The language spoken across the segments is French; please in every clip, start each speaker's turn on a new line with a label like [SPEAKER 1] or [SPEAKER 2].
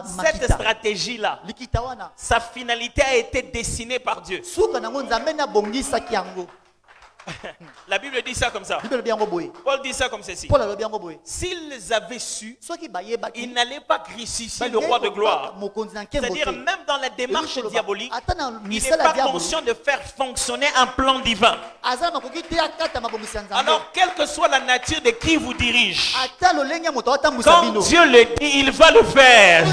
[SPEAKER 1] Cette stratégie-là, sa finalité a été dessinée par Dieu. La Bible dit ça comme ça. Paul dit ça comme ceci. S'ils avaient su, ils n'allaient pas crucifier le roi de gloire. C'est-à-dire, même dans la démarche diabolique, il n'est pas conscient de faire fonctionner un plan divin. Alors, quelle que soit la nature de qui vous dirige, quand Dieu le dit, il va le faire.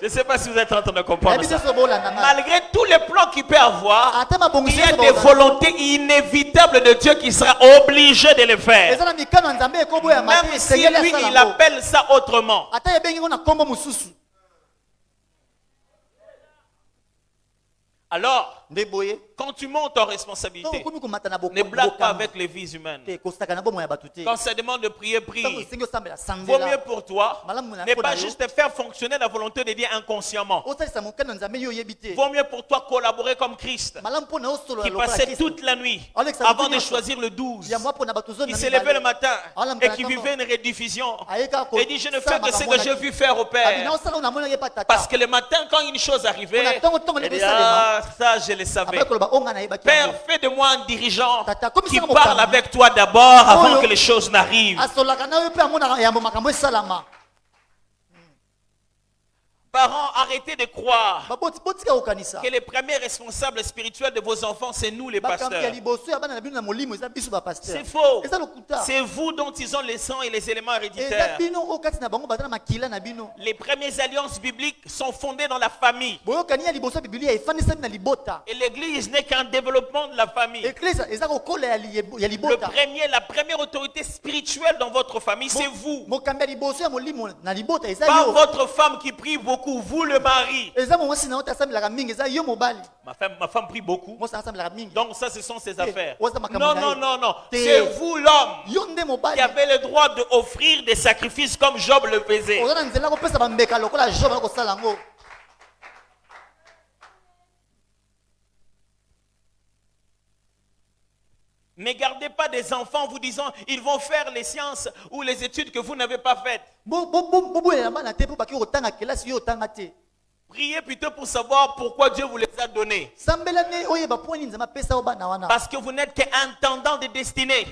[SPEAKER 1] Je ne sais pas si vous êtes en train de comprendre ça. Malgré tous les plans qu'il peut avoir, il y a des volontés inévitable de Dieu qui sera obligé de le faire. Même si lui, il appelle ça autrement. Alors, quand tu montes en responsabilité, ne blague pas avec les vies humaines. Quand ça demande de prier, prie. Vaut mieux pour toi ne pas juste faire fonctionner la volonté de Dieu inconsciemment. Vaut mieux pour toi collaborer comme Christ, qui passait toute la nuit avant de choisir le 12. Il s'est levé le matin et qui vivait une rediffusion. Et dit, je ne fais que ce que j'ai vu faire au Père. Parce que le matin, quand une chose arrivait, il dit, ah, ça je le savais. Père, fais de moi un dirigeant qui parle avec toi d'abord avant que les choses n'arrivent. Parents, arrêtez de croire que les premiers responsables spirituels de vos enfants, c'est nous les pasteurs. C'est faux. C'est vous dont ils ont les sangs et les éléments héréditaires. Les premières alliances bibliques sont fondées dans la famille. Et l'église n'est qu'un développement de la famille. La première autorité spirituelle dans votre famille, c'est vous. Pas votre femme qui prie beaucoup. Vous le mari. Ma femme prie beaucoup. Donc ça, ce sont ses affaires. Non, non, non, non. C'est vous l'homme qui avez le droit d'offrir des sacrifices comme Job le faisait. Ne gardez pas des enfants vous disant ils vont faire les sciences ou les études que vous n'avez pas faites. Priez plutôt pour savoir pourquoi Dieu vous les a donnés. Parce que vous n'êtes qu'intendant de destinée.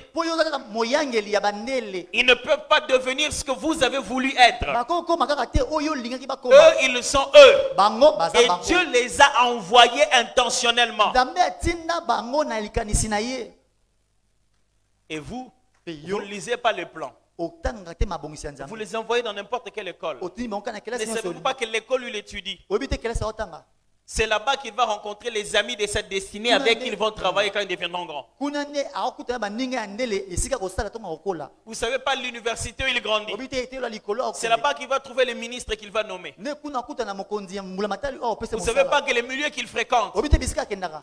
[SPEAKER 1] Ils ne peuvent pas devenir ce que vous avez voulu être. Eux, ils sont eux. Et Dieu les a envoyés intentionnellement. Et vous, vous ne lisez pas le plan. Vous les envoyez dans n'importe quelle école. Ne savez-vous pas que l'école où il étudie? C'est là-bas qu'il va rencontrer les amis de sa destinée avec qui ils vont travailler quand ils deviendront grands. Vous ne savez pas l'université où il grandit. C'est là-bas qu'il va trouver les ministres qu'il va nommer. Vous ne savez pas que les milieux qu'il fréquente,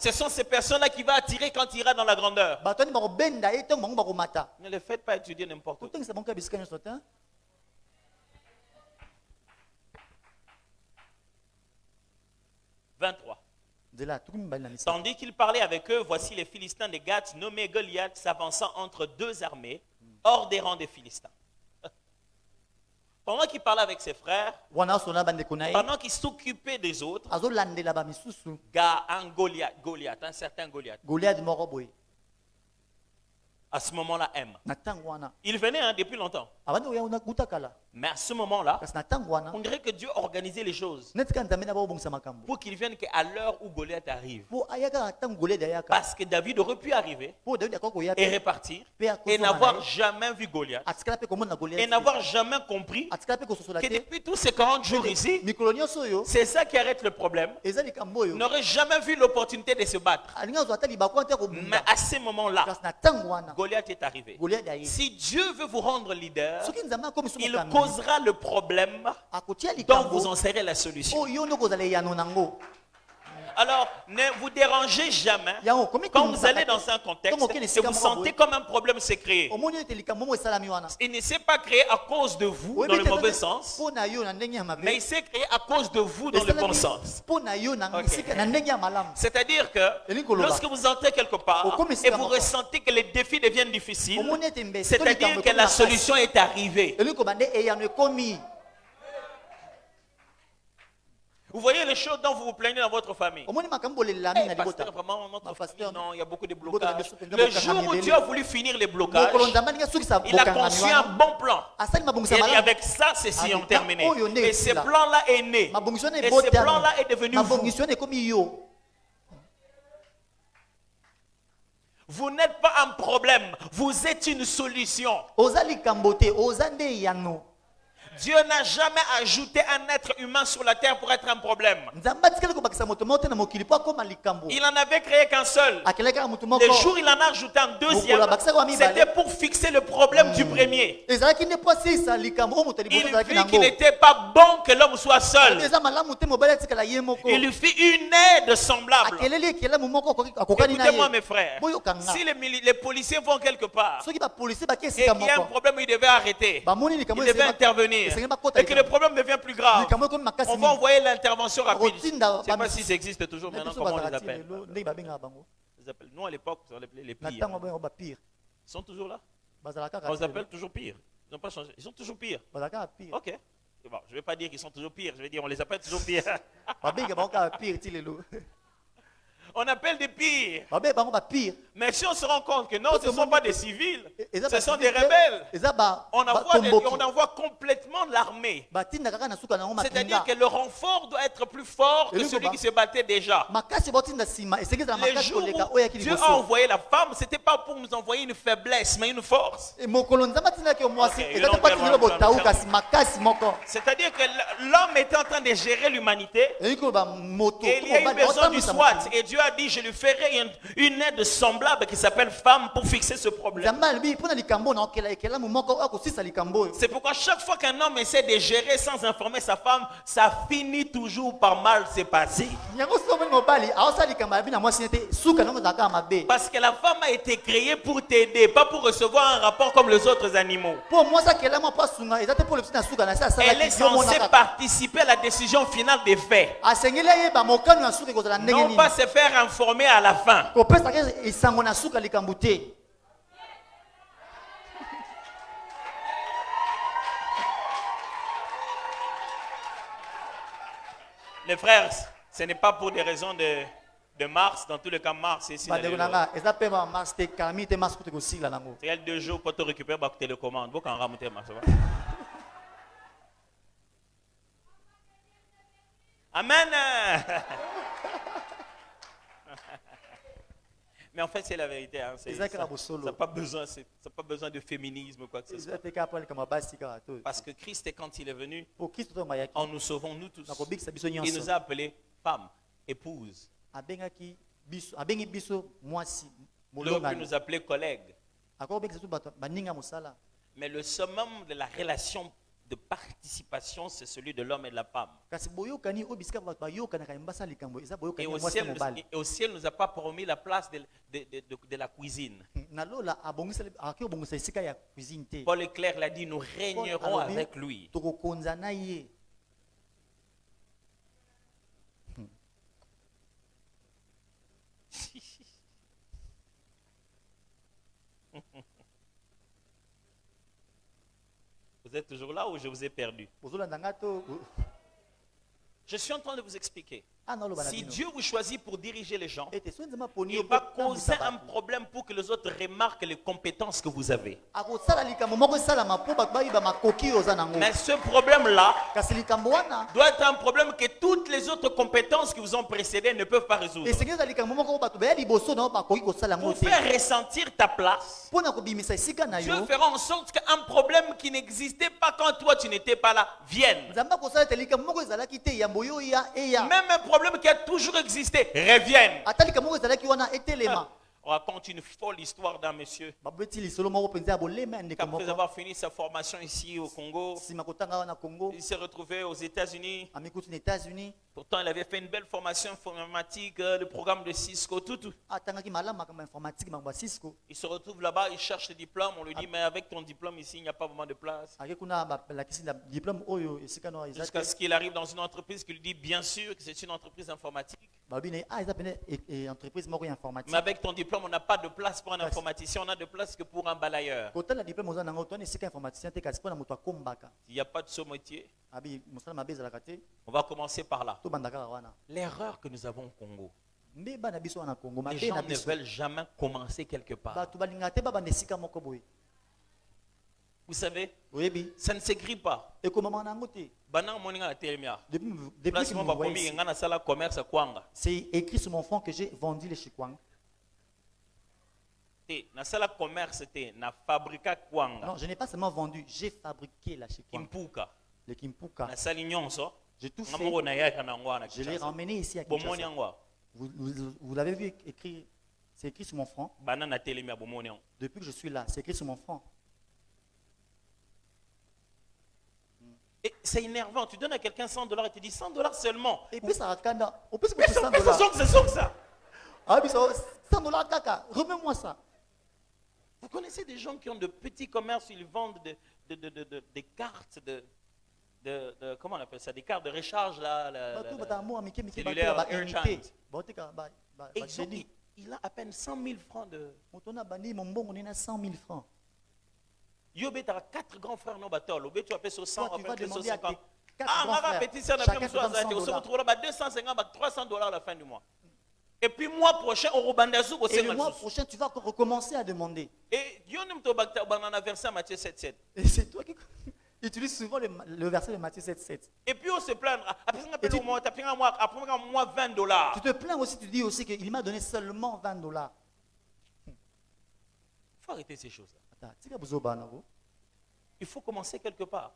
[SPEAKER 1] ce sont ces personnes-là qui vont attirer quand il ira dans la grandeur. Ne les faites pas étudier n'importe où. 23. Tandis qu'il parlait avec eux, voici les Philistins de Gath, nommés Goliath, s'avançant entre deux armées, hors des rangs des Philistins. Pendant qu'il parlait avec ses frères, pendant qu'il s'occupait des autres, un Goliath, un certain Goliath, à ce moment-là, il venait depuis longtemps. Mais à ce moment-là, on dirait que Dieu organisait les choses pour qu'il vienne qu'à l'heure où Goliath arrive. Parce que David aurait pu arriver et repartir et n'avoir jamais vu Goliath et n'avoir jamais compris que depuis tous ces 40 jours ici, c'est ça qui arrête le problème. Il n'aurait jamais vu l'opportunité de se battre. Mais à ce moment-là, Goliath est arrivé. Si Dieu veut vous rendre leader, il causera le problème dont vous en serez la solution. Alors, ne vous dérangez jamais quand vous allez dans un contexte et vous sentez comme un problème s'est créé. Il ne s'est pas créé à cause de vous dans le mauvais sens, mais il s'est créé à cause de vous dans le bon sens. Okay. C'est-à-dire que lorsque vous entrez quelque part et vous ressentez que les défis deviennent difficiles, c'est-à-dire que la solution est arrivée. Vous voyez les choses dont vous vous plaignez dans votre famille. Pasteur, vraiment, notre famille, non, il y a beaucoup de blocages. Le jour où Dieu a voulu finir les blocages, il a conçu un bon plan. Et avec ça, ceci ont terminé. Et ce plan-là est né. Et ce plan-là est devenu vous. Vous n'êtes pas un problème, vous êtes une solution. Dieu n'a jamais ajouté un être humain sur la terre pour être un problème. Il n'en avait créé qu'un seul. Le jour où il en a ajouté un deuxième, c'était pour fixer le problème du premier. Il vit qu'il n'était pas bon que l'homme soit seul. Il lui fit une aide semblable. Écoutez-moi mes frères, si les policiers vont quelque part et qu'il y a un problème, ils devaient arrêter. Ils devaient intervenir. Et que le problème devient plus grave, on va envoyer l'intervention rapide. Je ne sais pas si ça existe toujours maintenant, comment on les appelle. Nous à l'époque, on les appelait les pires. Ils sont toujours là. On les appelle toujours pires. Ils n'ont pas changé. Ils sont toujours pires. Ok. Bon, je ne vais pas dire qu'ils sont toujours pires, je vais dire on les appelle toujours pires. On appelle des pires. Mais si on se rend compte que non, ce ne sont pas des civils, ce sont des rebelles, on envoie complètement l'armée. C'est-à-dire que le renfort doit être plus fort que celui qui se battait déjà. Les jours où Dieu a envoyé la femme, ce n'était pas pour nous envoyer une faiblesse, mais une force. C'est-à-dire que l'homme était en train de gérer l'humanité et il y a eu besoin du SWAT. Et Dieu a dit, je lui ferai une aide semblable qui s'appelle femme pour fixer ce problème. C'est pourquoi chaque fois qu'un homme essaie de gérer sans informer sa femme, ça finit toujours par mal se passer. Parce que la femme a été créée pour t'aider, pas pour recevoir un rapport comme les autres animaux. Elle est censée participer à la décision finale des faits. Non pas se faire informer à la fin. Les frères, ce n'est pas pour des raisons de Mars, dans tous les cas Mars est ici. Il y a 2 jours pour te récupérer la télécommande. Amen. Mais en fait, c'est la vérité. Hein. Ça n'a pas besoin de féminisme ou quoi que ce soit. Parce que Christ, quand il est venu, en nous sauvant nous tous, il nous a appelés femmes, épouses. L'autre nous appelait collègues. Mais le summum de la relation de participation, c'est celui de l'homme et de la femme. Et au ciel, nous a pas promis la place de la cuisine. Paul est clair, il a dit, nous régnerons avec lui. Vous êtes toujours là ou je vous ai perdu? Je suis en train de vous expliquer. Si Dieu vous choisit pour diriger les gens, il va causer un problème pour que les autres remarquent les compétences que vous avez. Mais ce problème-là doit être un problème que toutes les autres compétences qui vous ont précédé ne peuvent pas résoudre. Pour faire ressentir ta place, Dieu fera en sorte qu'un problème qui n'existait pas quand toi tu n'étais pas là vienne. Même un problème qui a toujours existé revienne. On raconte une folle histoire d'un monsieur. Après avoir fini sa formation ici au Congo, il s'est retrouvé aux États-Unis. Pourtant, il avait fait une belle formation informatique, le programme de Cisco, tout. Il se retrouve là-bas, il cherche le diplôme. On lui dit, mais avec ton diplôme ici, il n'y a pas vraiment de place. Jusqu'à ce qu'il arrive dans une entreprise qui lui dit, bien sûr que c'est une entreprise informatique. Mais avec ton diplôme, on n'a pas de place pour un informaticien, on a de place que pour un balayeur. Il n'y a pas de saumetier. On va commencer par là. L'erreur que nous avons au Congo. Les gens ne veulent jamais commencer quelque part. Vous savez, ça ne s'écrit pas.
[SPEAKER 2] C'est écrit sur mon front que j'ai vendu les chikwang.
[SPEAKER 1] Non,
[SPEAKER 2] je n'ai pas seulement vendu, j'ai fabriqué la chikwang. Le kimpuka. J'ai tout fait. Je l'ai ramené ici à Kinshasa. Vous l'avez vu écrit, c'est écrit sur mon front. Depuis que je suis là, c'est écrit sur mon front.
[SPEAKER 1] Et c'est énervant. Tu donnes à quelqu'un $100 et tu dis $100 seulement.
[SPEAKER 2] Et puis ça raconte.
[SPEAKER 1] Mais c'est que ça.
[SPEAKER 2] Ah oui, $100 caca. Remets-moi ça.
[SPEAKER 1] Vous connaissez des gens qui ont de petits commerces, ils vendent des cartes comment on appelle ça, des cartes de recharge là, cellulaire, airtime. Et il a à peine 100 000 francs de.
[SPEAKER 2] 100 000 francs.
[SPEAKER 1] Yobé, tu as 4 grands frères non batol. Tu as fait 100,
[SPEAKER 2] tu vas demander à tes
[SPEAKER 1] 4 grands frères. Chacun te donne $250, $300 à la fin du mois. Et puis mois prochain, au Robandazou,
[SPEAKER 2] et le mois prochain, tu vas recommencer à demander.
[SPEAKER 1] Et Matthieu 7,7.
[SPEAKER 2] Et c'est toi qui utilises souvent le verset de Matthieu 7,7.
[SPEAKER 1] Et puis on se plaint. Après un mois, $20.
[SPEAKER 2] Tu te plains aussi, tu dis aussi qu'il m'a donné seulement $20.
[SPEAKER 1] Il faut arrêter ces choses-là. Il faut commencer quelque part.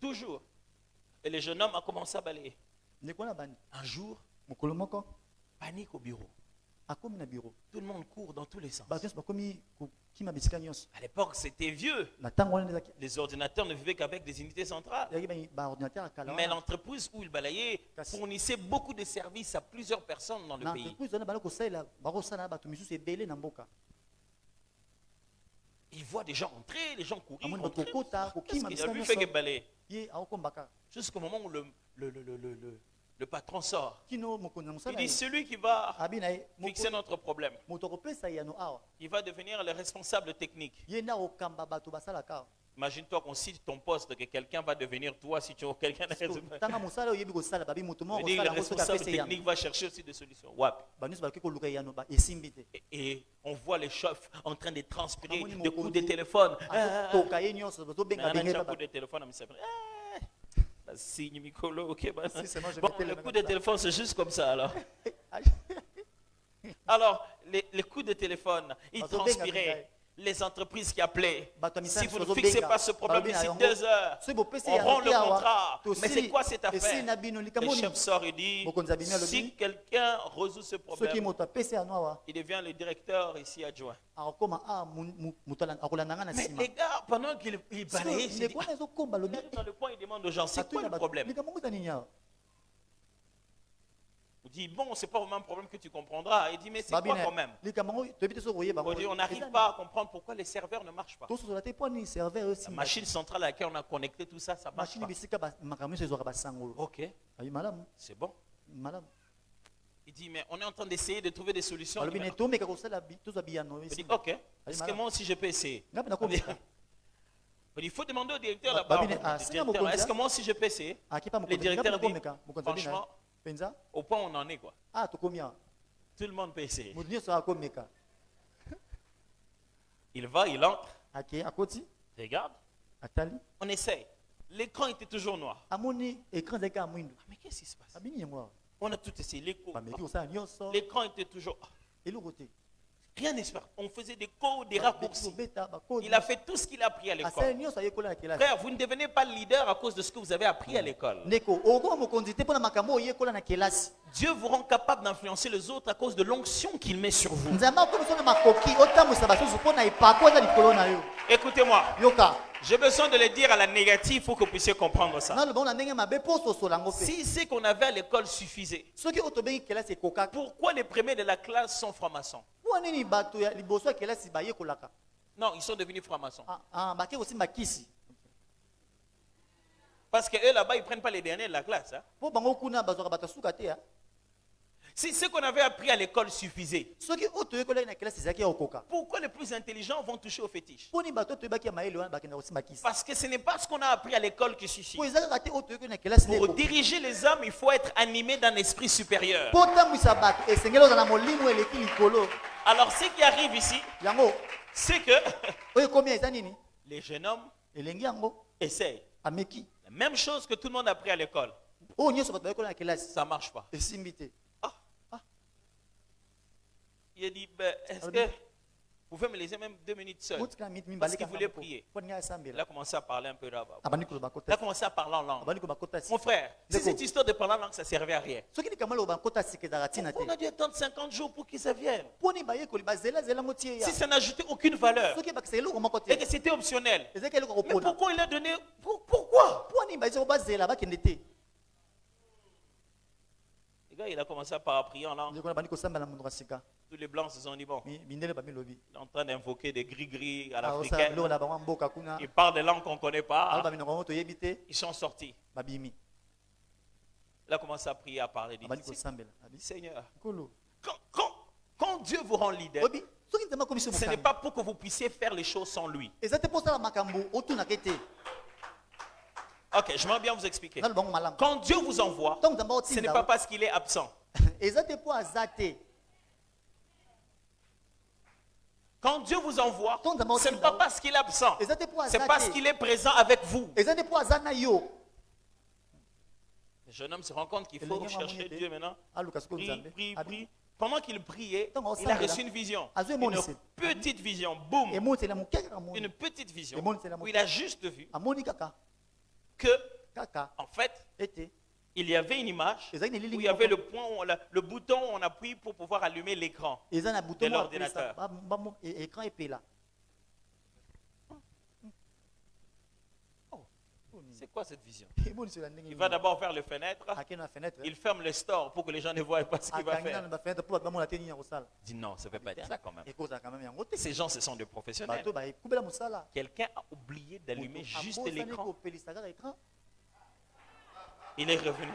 [SPEAKER 1] Toujours. Et le jeune homme a commencé à balayer. Un jour, panique au bureau. Tout le monde court dans tous les sens. À l'époque, c'était vieux. Les ordinateurs ne vivaient qu'avec des unités centrales. Mais l'entreprise où il balayait fournissait beaucoup de services à plusieurs personnes dans le pays. Il voit des gens entrer, les gens courir. Il a vu faire que balayer. Jusqu'au moment où le patron sort. Il dit, celui qui va fixer notre problème, il va devenir le responsable technique. Imagine-toi qu'on cite ton poste, que quelqu'un va devenir toi si tu as quelqu'un de le responsable technique va chercher aussi des solutions. Et on voit les chefs en train de transpirer des coups de téléphone. Le coup de téléphone, c'est juste comme ça alors. Alors, les coups de téléphone, ils transpiraient. Les entreprises qui appelaient, si vous ne fixez pas ce problème d'ici 2 heures, on rend le contrat. Mais c'est quoi cette affaire? Le chef sort et dit, si quelqu'un résout ce problème, il devient le directeur ici adjoint. Mais les gars, pendant qu'il balayait, il dit, dans le coin, il demande aux gens, c'est quoi le problème? Il dit, bon, c'est pas vraiment un problème que tu comprendras. Il dit, mais c'est quoi quand même? Il dit, on n'arrive pas à comprendre pourquoi les serveurs ne marchent pas. La machine centrale à laquelle on a connecté tout ça, ça marche pas. Ok, c'est bon. Il dit, mais on est en train d'essayer de trouver des solutions. Il dit, ok, est-ce que moi aussi je peux essayer? Il faut demander au directeur là-bas. Est-ce que moi aussi je peux essayer? Le directeur dit, franchement, au point où on en est quoi. Tout le monde peut essayer. Il va, il entre. Regarde. On essaye. L'écran était toujours noir. Mais qu'est-ce qui se passe? On a tout essayé. L'écran était toujours. Rien n'espère. On faisait des codes, des raccourcis. Il a fait tout ce qu'il a appris à l'école. Frère, vous ne devenez pas leader à cause de ce que vous avez appris à l'école. Dieu vous rend capable d'influencer les autres à cause de l'onction qu'il met sur vous. Écoutez-moi. J'ai besoin de le dire à la négative pour que vous puissiez comprendre ça. Si c'est qu'on avait à l'école suffisait, pourquoi les premiers de la classe sont francs-maçons? Non, ils sont devenus francs-maçons. Parce que eux là-bas, ils ne prennent pas les derniers de la classe. Hein. Si ce qu'on avait appris à l'école suffisait, pourquoi les plus intelligents vont toucher aux fétiches? Parce que ce n'est pas ce qu'on a appris à l'école qui suffit. Pour diriger les hommes, il faut être animé d'un esprit supérieur. Alors ce qui arrive ici, c'est que les jeunes hommes essayent. La même chose que tout le monde a appris à l'école. Ça ne marche pas. Il a dit, est-ce que vous pouvez me laisser même 2 minutes seul? Parce qu'il voulait prier. Il a commencé à parler un peu là-bas. Il a commencé à parler en langue. Mon frère, si cette histoire de parler en langue, ça ne servait à rien. On a dû attendre 50 jours pour qu'ils viennent. Si ça n'ajoutait aucune valeur et que c'était optionnel. Mais pourquoi il a donné? Pourquoi? Il a commencé à prier en langue. Tous les blancs se sont dit, bon, il est en train d'invoquer des gris-gris à l'africaine. Il parle des langues qu'on ne connaît pas. Ils sont sortis. Il a commencé à prier, à parler. Il dit, Seigneur, quand Dieu vous rend leader, ce n'est pas pour que vous puissiez faire les choses sans lui. Ok, j'aimerais bien vous expliquer. Quand Dieu vous envoie, ce n'est pas parce qu'il est absent. Quand Dieu vous envoie, ce n'est pas parce qu'il est absent. C'est parce qu'il est présent avec vous. Les jeunes hommes se rendent compte qu'il faut chercher Dieu maintenant. Prie. Pendant qu'il priait, il a reçu une vision. Une petite vision. Boum. Une petite vision. Où il a juste vu que, en fait, il y avait une image où il y avait le bouton où on appuie pour pouvoir allumer l'écran de l'ordinateur. C'est quoi cette vision? Il va d'abord faire les fenêtres. Il ferme les stores pour que les gens ne voient pas ce qu'il va faire. Il dit non, ça ne peut pas être ça quand même. Ces gens, ce sont des professionnels. Quelqu'un a oublié d'allumer juste l'écran. Il est revenu.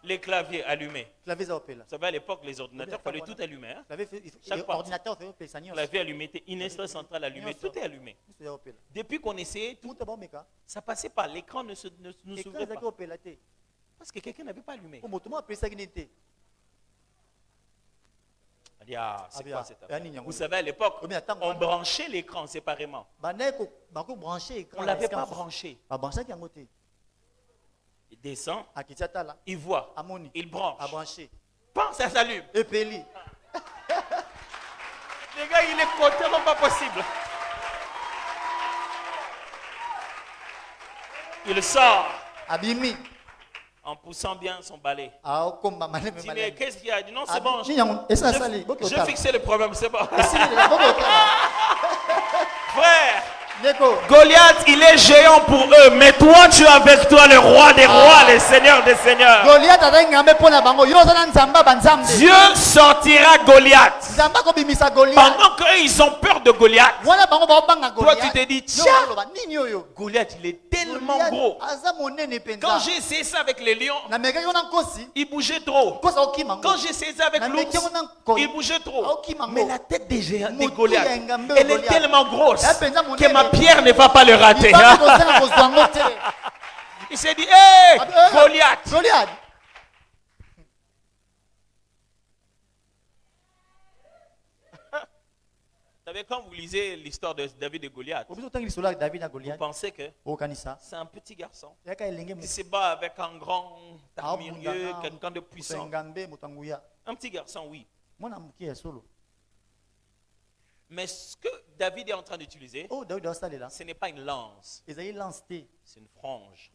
[SPEAKER 1] Les claviers allumés. Vous savez, à l'époque, les ordinateurs, il fallait tout allumer. Hein? Chaque clavier allumé, une instance centrale allumée, tout est allumé. Depuis qu'on essayait, tout, ça passait pas. L'écran ne s'ouvrait pas. Parce que quelqu'un n'avait pas allumé. C'est quoi cette affaire? Vous savez, à l'époque, on branchait l'écran séparément. On ne l'avait pas branché. Il descend, il voit, il branche. Pense, ça s'allume. Les gars, il est côté, non pas possible. Il sort. En poussant bien son balai. Il dit, mais qu'est-ce qu'il y a? Il dit, non, c'est bon. Je fixé le problème, c'est bon. Frère, Goliath, il est géant pour eux, mais toi, tu es avec toi le roi des rois, le seigneur des seigneurs. Dieu sortira Goliath. Pendant qu'eux, ils ont peur de Goliath, toi, tu te dis, tiens, Goliath, il est tellement gros. Quand j'ai essayé ça avec les lions, il bougeait trop. Quand j'ai essayé ça avec l'ours, il bougeait trop. Mais la tête des géants, de Goliath, elle est tellement grosse que ma pierre ne va pas le rater. Il s'est dit, hé, Goliath. Vous savez, quand vous lisez l'histoire de David et Goliath, vous pensez que c'est un petit garçon qui se bat avec un grand armurier, quelqu'un de puissant. Un petit garçon, oui. Mais ce que David est en train d'utiliser, ce n'est pas une lance, c'est une frange.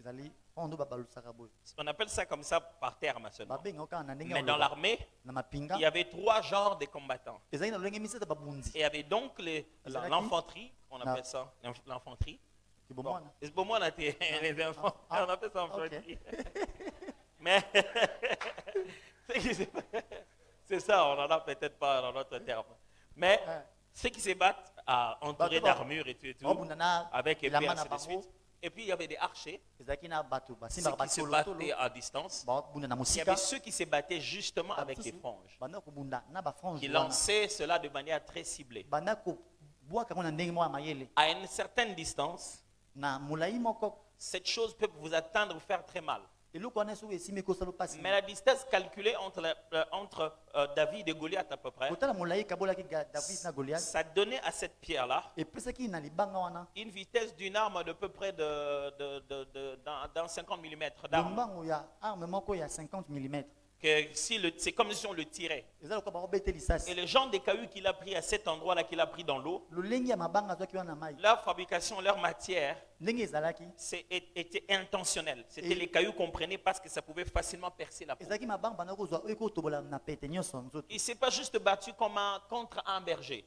[SPEAKER 1] On appelle ça comme ça par terme seulement. Mais dans l'armée, il y avait 3 genres de combattants. Et il y avait donc l'infanterie, on appelle ça l'infanterie. Bon, on appelle ça infanterie. Mais c'est ça, on n'en a peut-être pas dans notre terme. Mais Ceux qui se battent entourés d'armure et tout, avec épée, ainsi de suite. Et puis il y avait des archers, ceux qui se battaient à distance. Il y avait ceux qui se battaient justement avec des franges, qui lançaient cela de manière très ciblée. À une certaine distance, cette chose peut vous atteindre, vous faire très mal. Mais la distance calculée entre David et Goliath à peu près, ça donnait à cette pierre-là une vitesse d'une arme de peu près dans 50 mm d'arme. C'est comme si on le tirait. Et le genre de cailloux qu'il a pris à cet endroit-là, qu'il a pris dans l'eau, leur fabrication, leur matière était intentionnelle. C'était les cailloux qu'on prenait parce que ça pouvait facilement percer la peau. Il ne s'est pas juste battu contre un berger.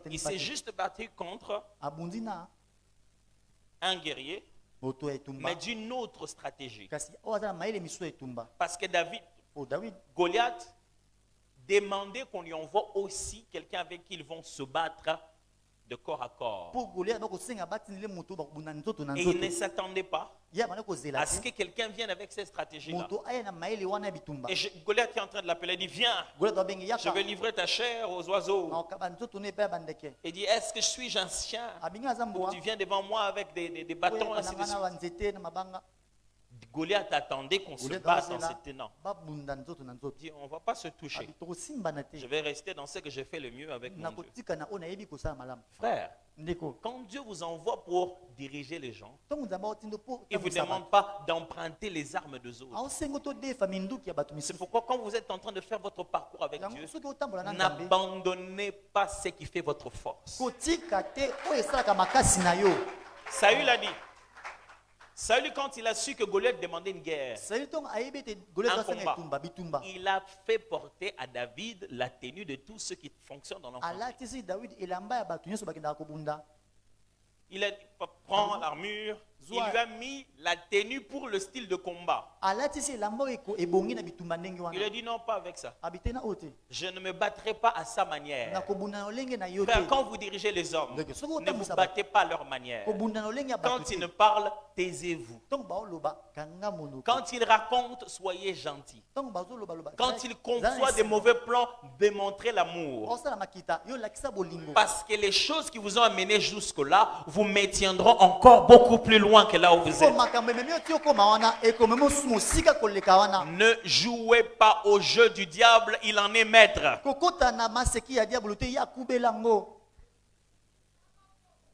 [SPEAKER 1] Il s'est juste battu contre un guerrier, mais d'une autre stratégie. Parce que Goliath demandait qu'on lui envoie aussi quelqu'un avec qui ils vont se battre de corps à corps. Et il ne s'attendait pas à ce que quelqu'un vienne avec cette stratégie-là. Et Goliath est en train de l'appeler, il dit, viens, je vais livrer ta chair aux oiseaux. Il dit, est-ce que je suis un chien ou tu viens devant moi avec des bâtons, ainsi de suite. Goliath attendait qu'on se batte en se tenant. Il dit, on ne va pas se toucher. Je vais rester dans ce que je fais le mieux avec mon Dieu. Frère, quand Dieu vous envoie pour diriger les gens, il ne vous demande pas d'emprunter les armes des autres. C'est pourquoi quand vous êtes en train de faire votre parcours avec Dieu, n'abandonnez pas ce qui fait votre force. Saül a dit, Saül, quand il a su que Goliath demandait une guerre, un combat, il a fait porter à David la tenue de tous ceux qui fonctionnent dans l'enfanterie. Il a dit, prends l'armure. Il lui a mis la tenue pour le style de combat. Il a dit non, pas avec ça. Je ne me battrai pas à sa manière. Frère, quand vous dirigez les hommes, ne vous battez pas à leur manière. Quand ils ne parlent, taisez-vous. Quand ils racontent, soyez gentils. Quand ils conçoivent des mauvais plans, démontrez l'amour. Parce que les choses qui vous ont amené jusque-là vous maintiendront encore beaucoup plus loin que là où vous êtes. Ne jouez pas au jeu du diable, il en est maître.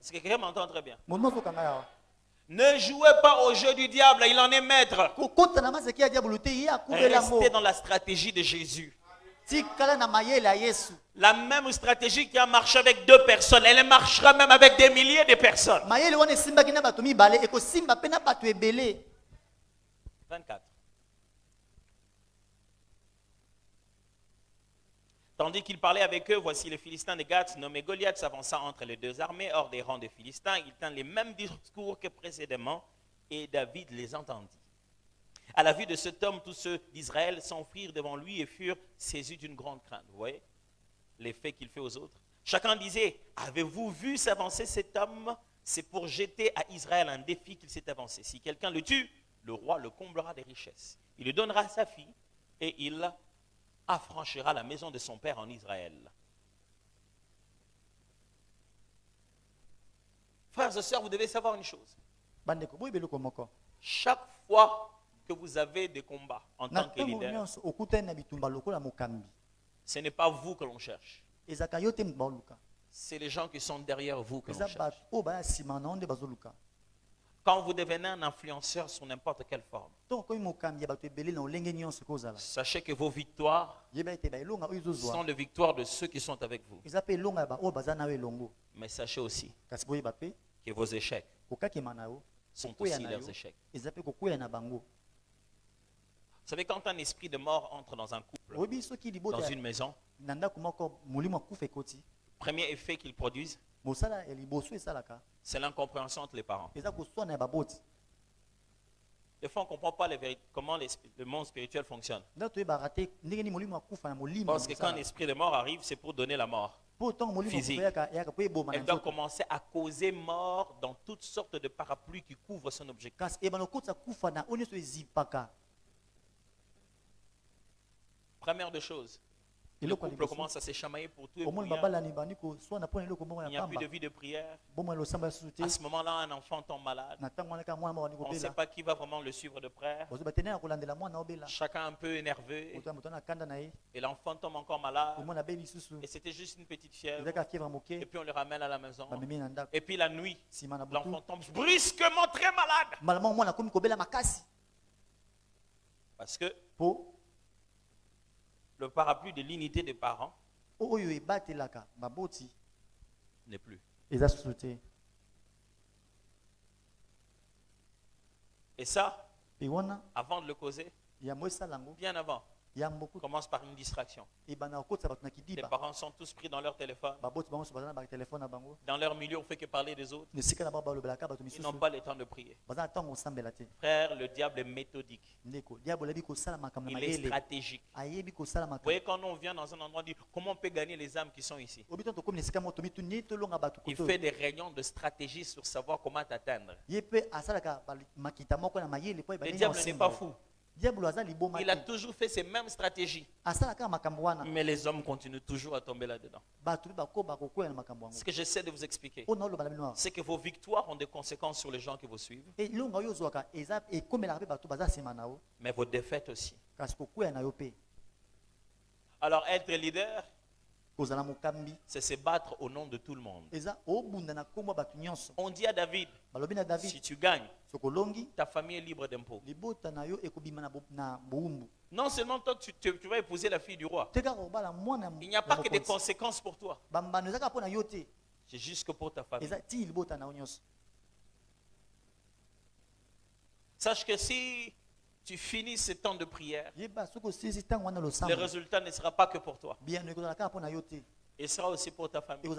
[SPEAKER 1] Est-ce que quelqu'un m'entend très bien? Ne jouez pas au jeu du diable, il en est maître. Restez dans la stratégie de Jésus. La même stratégie qui a marché avec 2 personnes, elle marchera même avec des milliers de personnes. 24. Tandis qu'il parlait avec eux, voici les Philistins de Gath, nommé Goliath, s'avança entre les 2 armées, hors des rangs des Philistins. Il tint les mêmes discours que précédemment, et David les entendit. À la vue de cet homme, tous ceux d'Israël s'enfuirent devant lui et furent saisis d'une grande crainte. Vous voyez l'effet qu'il fait aux autres. Chacun disait, avez-vous vu s'avancer cet homme? C'est pour jeter à Israël un défi qu'il s'est avancé. Si quelqu'un le tue, le roi le comblera des richesses. Il lui donnera sa fille et il affranchira la maison de son père en Israël. Frères et sœurs, vous devez savoir une chose. Chaque fois que vous avez des combats en tant que leader, ce n'est pas vous que l'on cherche. C'est les gens qui sont derrière vous que l'on cherche. Quand vous devenez un influenceur sous n'importe quelle forme, sachez que vos victoires sont les victoires de ceux qui sont avec vous. Mais sachez aussi que vos échecs sont aussi leurs échecs. Vous savez, quand un esprit de mort entre dans un couple, dans une maison, le premier effet qu'il produise, c'est l'incompréhension entre les parents. Des fois, on ne comprend pas comment le monde spirituel fonctionne. Parce que quand un esprit de mort arrive, c'est pour donner la mort. physique. Elle doit commencer à causer mort dans toutes sortes de parapluies qui couvrent son objectif. Première des choses, le couple commence à se chamailler pour tout et pour rien. Il n'y a plus de vie de prière. À ce moment-là, un enfant tombe malade. On ne sait pas qui va vraiment le suivre de près. Chacun un peu énervé. Et l'enfant tombe encore malade. Et c'était juste une petite fièvre. Et puis on le ramène à la maison. Et puis la nuit, l'enfant tombe brusquement très malade. Parce que le parapluie de l'unité des parents n'est plus. Et ça, avant de le causer, bien avant, commence par une distraction. Les parents sont tous pris dans leur téléphone. Dans leur milieu, on ne fait que parler des autres. Ils n'ont pas le temps de prier. Frère, le diable est méthodique. Il est stratégique. Vous voyez, quand on vient dans un endroit, on dit comment on peut gagner les âmes qui sont ici. Il fait des réunions de stratégie sur savoir comment t'atteindre. Le diable n'est pas fou. Il a toujours fait ces mêmes stratégies. Mais les hommes continuent toujours à tomber là-dedans. Ce que j'essaie de vous expliquer, c'est que vos victoires ont des conséquences sur les gens qui vous suivent. Mais vos défaites aussi. Alors être leader, c'est se battre au nom de tout le monde. On dit à David, si tu gagnes, ta famille est libre d'impôts. Non seulement toi, tu vas épouser la fille du roi. Il n'y a pas que des conséquences pour toi. C'est juste que pour ta famille. Sache que si tu finis ce temps de prière, le résultat ne sera pas que pour toi. Il sera aussi pour ta famille.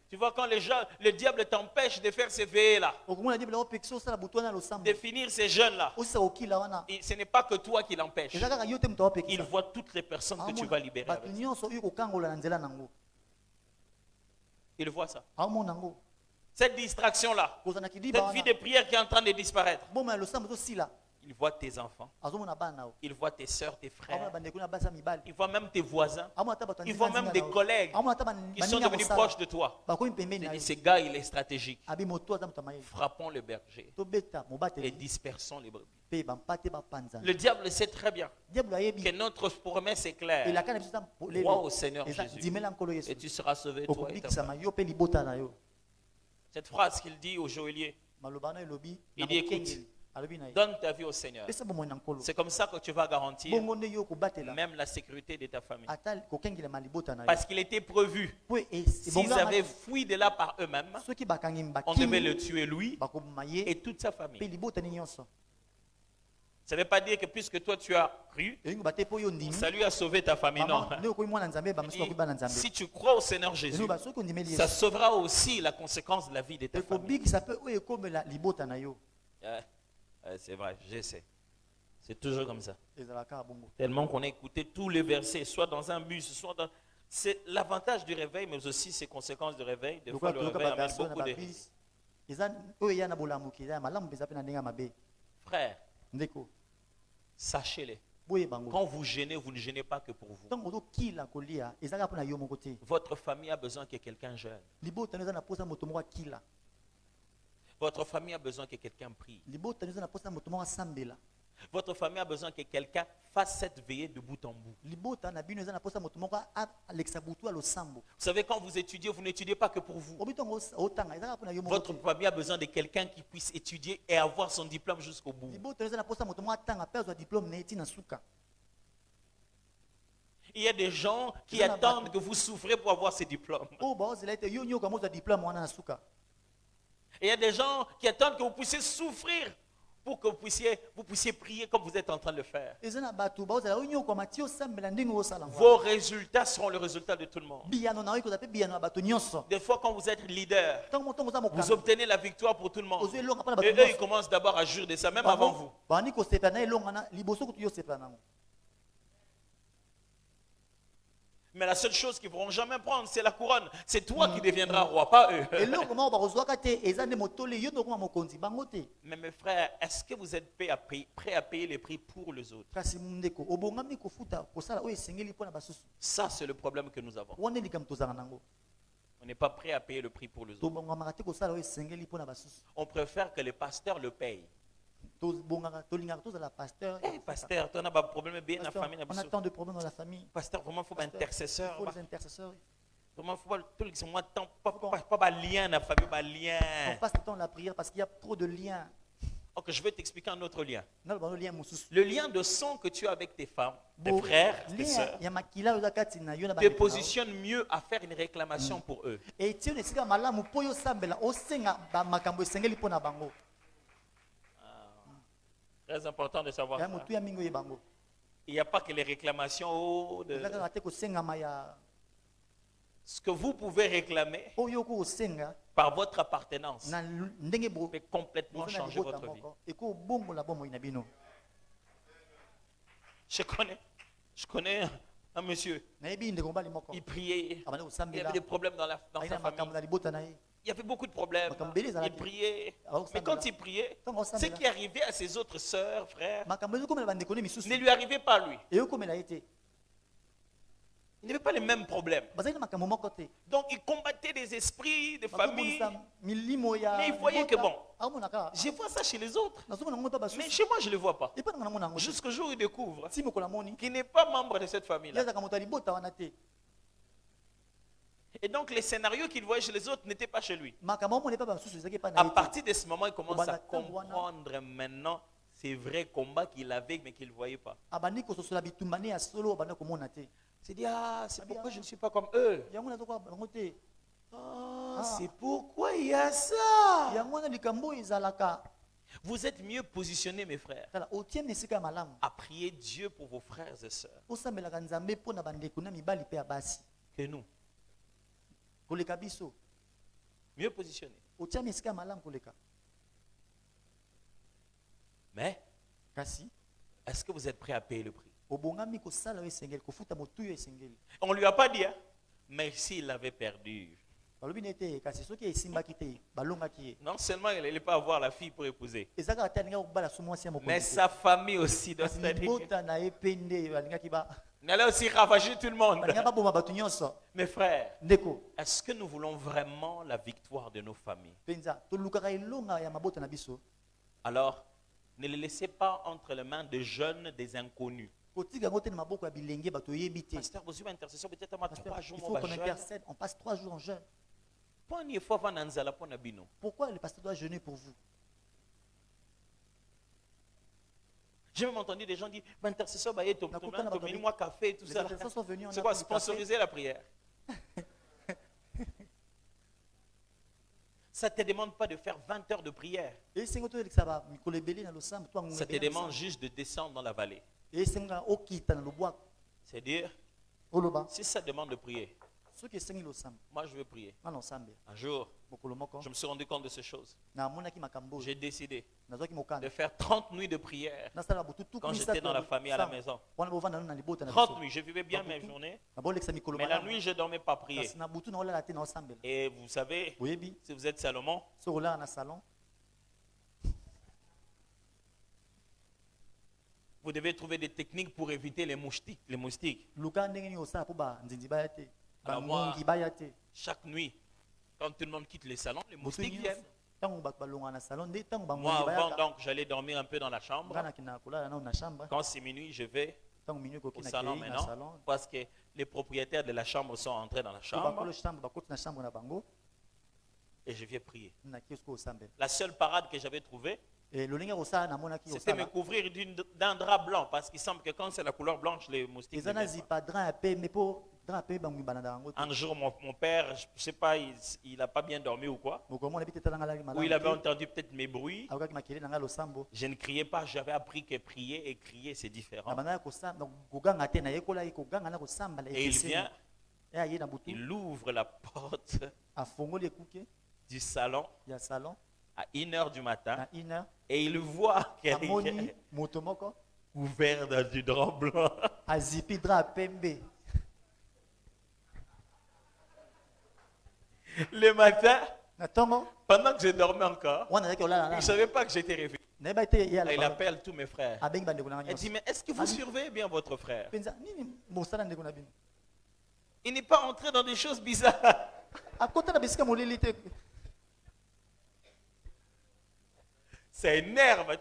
[SPEAKER 1] Tu vois, quand le diable t'empêche de faire ces veillées-là, de finir ces jeûnes-là, ce n'est pas que toi qui l'empêche. Il voit toutes les personnes que tu vas libérer avec. Il voit ça. Cette distraction-là, cette vie de prière qui est en train de disparaître. Il voit tes enfants. Il voit tes soeurs, tes frères. Il voit même tes voisins. Il voit même des collègues qui sont devenus proches de toi. Et ce gars, il est stratégique. Frappons le berger et dispersons les brebis. Le diable sait très bien que notre promesse est claire. Crois au Seigneur Jésus et tu seras sauvé, toi et ta famille. Cette phrase qu'il dit au joaillier, il dit écoute, donne ta vie au Seigneur. C'est comme ça que tu vas garantir même la sécurité de ta famille. Parce qu'il était prévu, s'ils avaient fui de là par eux-mêmes, on devait le tuer lui et toute sa famille. Ça ne veut pas dire que puisque toi tu as cru, ça lui a sauvé ta famille. Non. Si tu crois au Seigneur Jésus, ça sauvera aussi la conséquence de la vie de ta famille. C'est vrai, je sais. C'est toujours comme ça. Tellement qu'on a écouté tous les versets, soit dans un bus, soit dans... C'est l'avantage du réveil, mais aussi ses conséquences de réveil. Des fois, le réveil amène beaucoup de risques. Frère, sachez-le. Quand vous gênez, vous ne gênez pas que pour vous. Votre famille a besoin que quelqu'un jeûne. Votre famille a besoin que quelqu'un prie. Votre famille a besoin que quelqu'un fasse cette veillée de bout en bout. Vous savez, quand vous étudiez, vous n'étudiez pas que pour vous. Votre famille a besoin de quelqu'un qui puisse étudier et avoir son diplôme jusqu'au bout. Il y a des gens qui attendent que vous souffrez pour avoir ces diplômes. Et il y a des gens qui attendent que vous puissiez souffrir pour que vous puissiez prier comme vous êtes en train de le faire. Vos résultats seront le résultat de tout le monde. Des fois, quand vous êtes leader, vous obtenez la victoire pour tout le monde. Et eux, ils commencent d'abord à jurer de ça, même avant vous. Mais la seule chose qu'ils ne pourront jamais prendre, c'est la couronne. C'est toi qui deviendras roi, pas eux. Mais mes frères, est-ce que vous êtes prêts à payer les prix pour les autres? Ça, c'est le problème que nous avons. On n'est pas prêt à payer le prix pour les autres. On préfère que les pasteurs le payent. Pasteur, tu as un problème bien dans la famille.
[SPEAKER 2] On a tant de problèmes dans la famille.
[SPEAKER 1] Pasteur, vraiment, il faut un intercesseur.
[SPEAKER 2] Il faut des intercesseurs.
[SPEAKER 1] Vraiment, il faut pas lien dans la famille, pas lien.
[SPEAKER 2] On passe le temps à la prière parce qu'il y a trop de liens.
[SPEAKER 1] Ok, je vais t'expliquer un autre lien.
[SPEAKER 2] Le
[SPEAKER 1] lien de sang que tu as avec tes femmes, tes frères, tes soeurs, te positionne mieux à faire une réclamation pour eux. Très important de savoir ça. Il n'y a pas que les réclamations. Ce que vous pouvez réclamer par votre appartenance peut complètement changer votre vie. Je connais un monsieur. Il priait. Il y avait des problèmes dans sa famille. Il y avait beaucoup de problèmes. Il priait. Mais quand il priait, ce qui arrivait à ses autres sœurs, frères, ne lui arrivait pas à lui. Il n'avait pas les mêmes problèmes. Donc il combattait des esprits, des familles. Mais il voyait que bon, je vois ça chez les autres. Mais chez moi, je ne le vois pas. Jusqu'au jour où il découvre qu'il n'est pas membre de cette famille-là. Et donc les scénarios qu'il voyait chez les autres n'étaient pas chez lui. À partir de ce moment, il commence à comprendre maintenant ces vrais combats qu'il avait mais qu'il ne voyait pas. C'est dit, c'est pourquoi je ne suis pas comme eux. C'est pourquoi il y a ça. Vous êtes mieux positionnés, mes frères, à prier Dieu pour vos frères et sœurs que nous. Mieux positionnés. Mais, est-ce que vous êtes prêts à payer le prix? On ne lui a pas dit, mais s'il l'avait perdu. Non seulement il n'allait pas avoir la fille pour épouser, mais sa famille aussi doit se dire. Il allait aussi ravager tout le monde. Mes frères, est-ce que nous voulons vraiment la victoire de nos familles? Alors, ne les laissez pas entre les mains de jeunes, des inconnus. Pasteur, vous êtes intercesseur, peut-être à 3 jours.
[SPEAKER 2] On intercède, on passe 3 jours en jeûne. Pourquoi le pasteur doit jeûner pour vous?
[SPEAKER 1] J'ai même entendu des gens dire, intercesseur, moi café, tout ça. C'est quoi, sponsoriser la prière? Ça ne te demande pas de faire 20 heures de prière. Ça te demande juste de descendre dans la vallée. C'est-à-dire, si ça demande de prier, moi je veux prier. Un jour, je me suis rendu compte de ces choses. J'ai décidé de faire 30 nuits de prière quand j'étais dans la famille à la maison. 30 nuits, je vivais bien mes journées, mais la nuit je ne dormais pas prier. Et vous savez, si vous êtes Salomon, vous devez trouver des techniques pour éviter les moustiques. Alors moi, chaque nuit, quand tout le monde quitte les salons, les moustiques viennent. Moi, avant, donc, j'allais dormir un peu dans la chambre. Quand c'est minuit, je vais au salon maintenant, parce que les propriétaires de la chambre sont entrés dans la chambre. Et je viens prier. La seule parade que j'avais trouvée, c'était me couvrir d'un drap blanc, parce qu'il semble que quand c'est la couleur blanche, les moustiques ne viennent pas. Un jour, mon père, je ne sais pas, il n'a pas bien dormi ou quoi, ou il avait entendu peut-être mes bruits. Je ne criais pas, j'avais appris que prier et crier, c'est différent. Et il vient, il ouvre la porte du salon à 1h du matin et il voit quelqu'un couvert dans du drap blanc. Le matin, pendant que je dormais encore, il ne savait pas que j'étais réveillé. Il appelle tous mes frères. Il dit, mais est-ce que vous surveillez bien votre frère? Il n'est pas entré dans des choses bizarres. Ça énerve.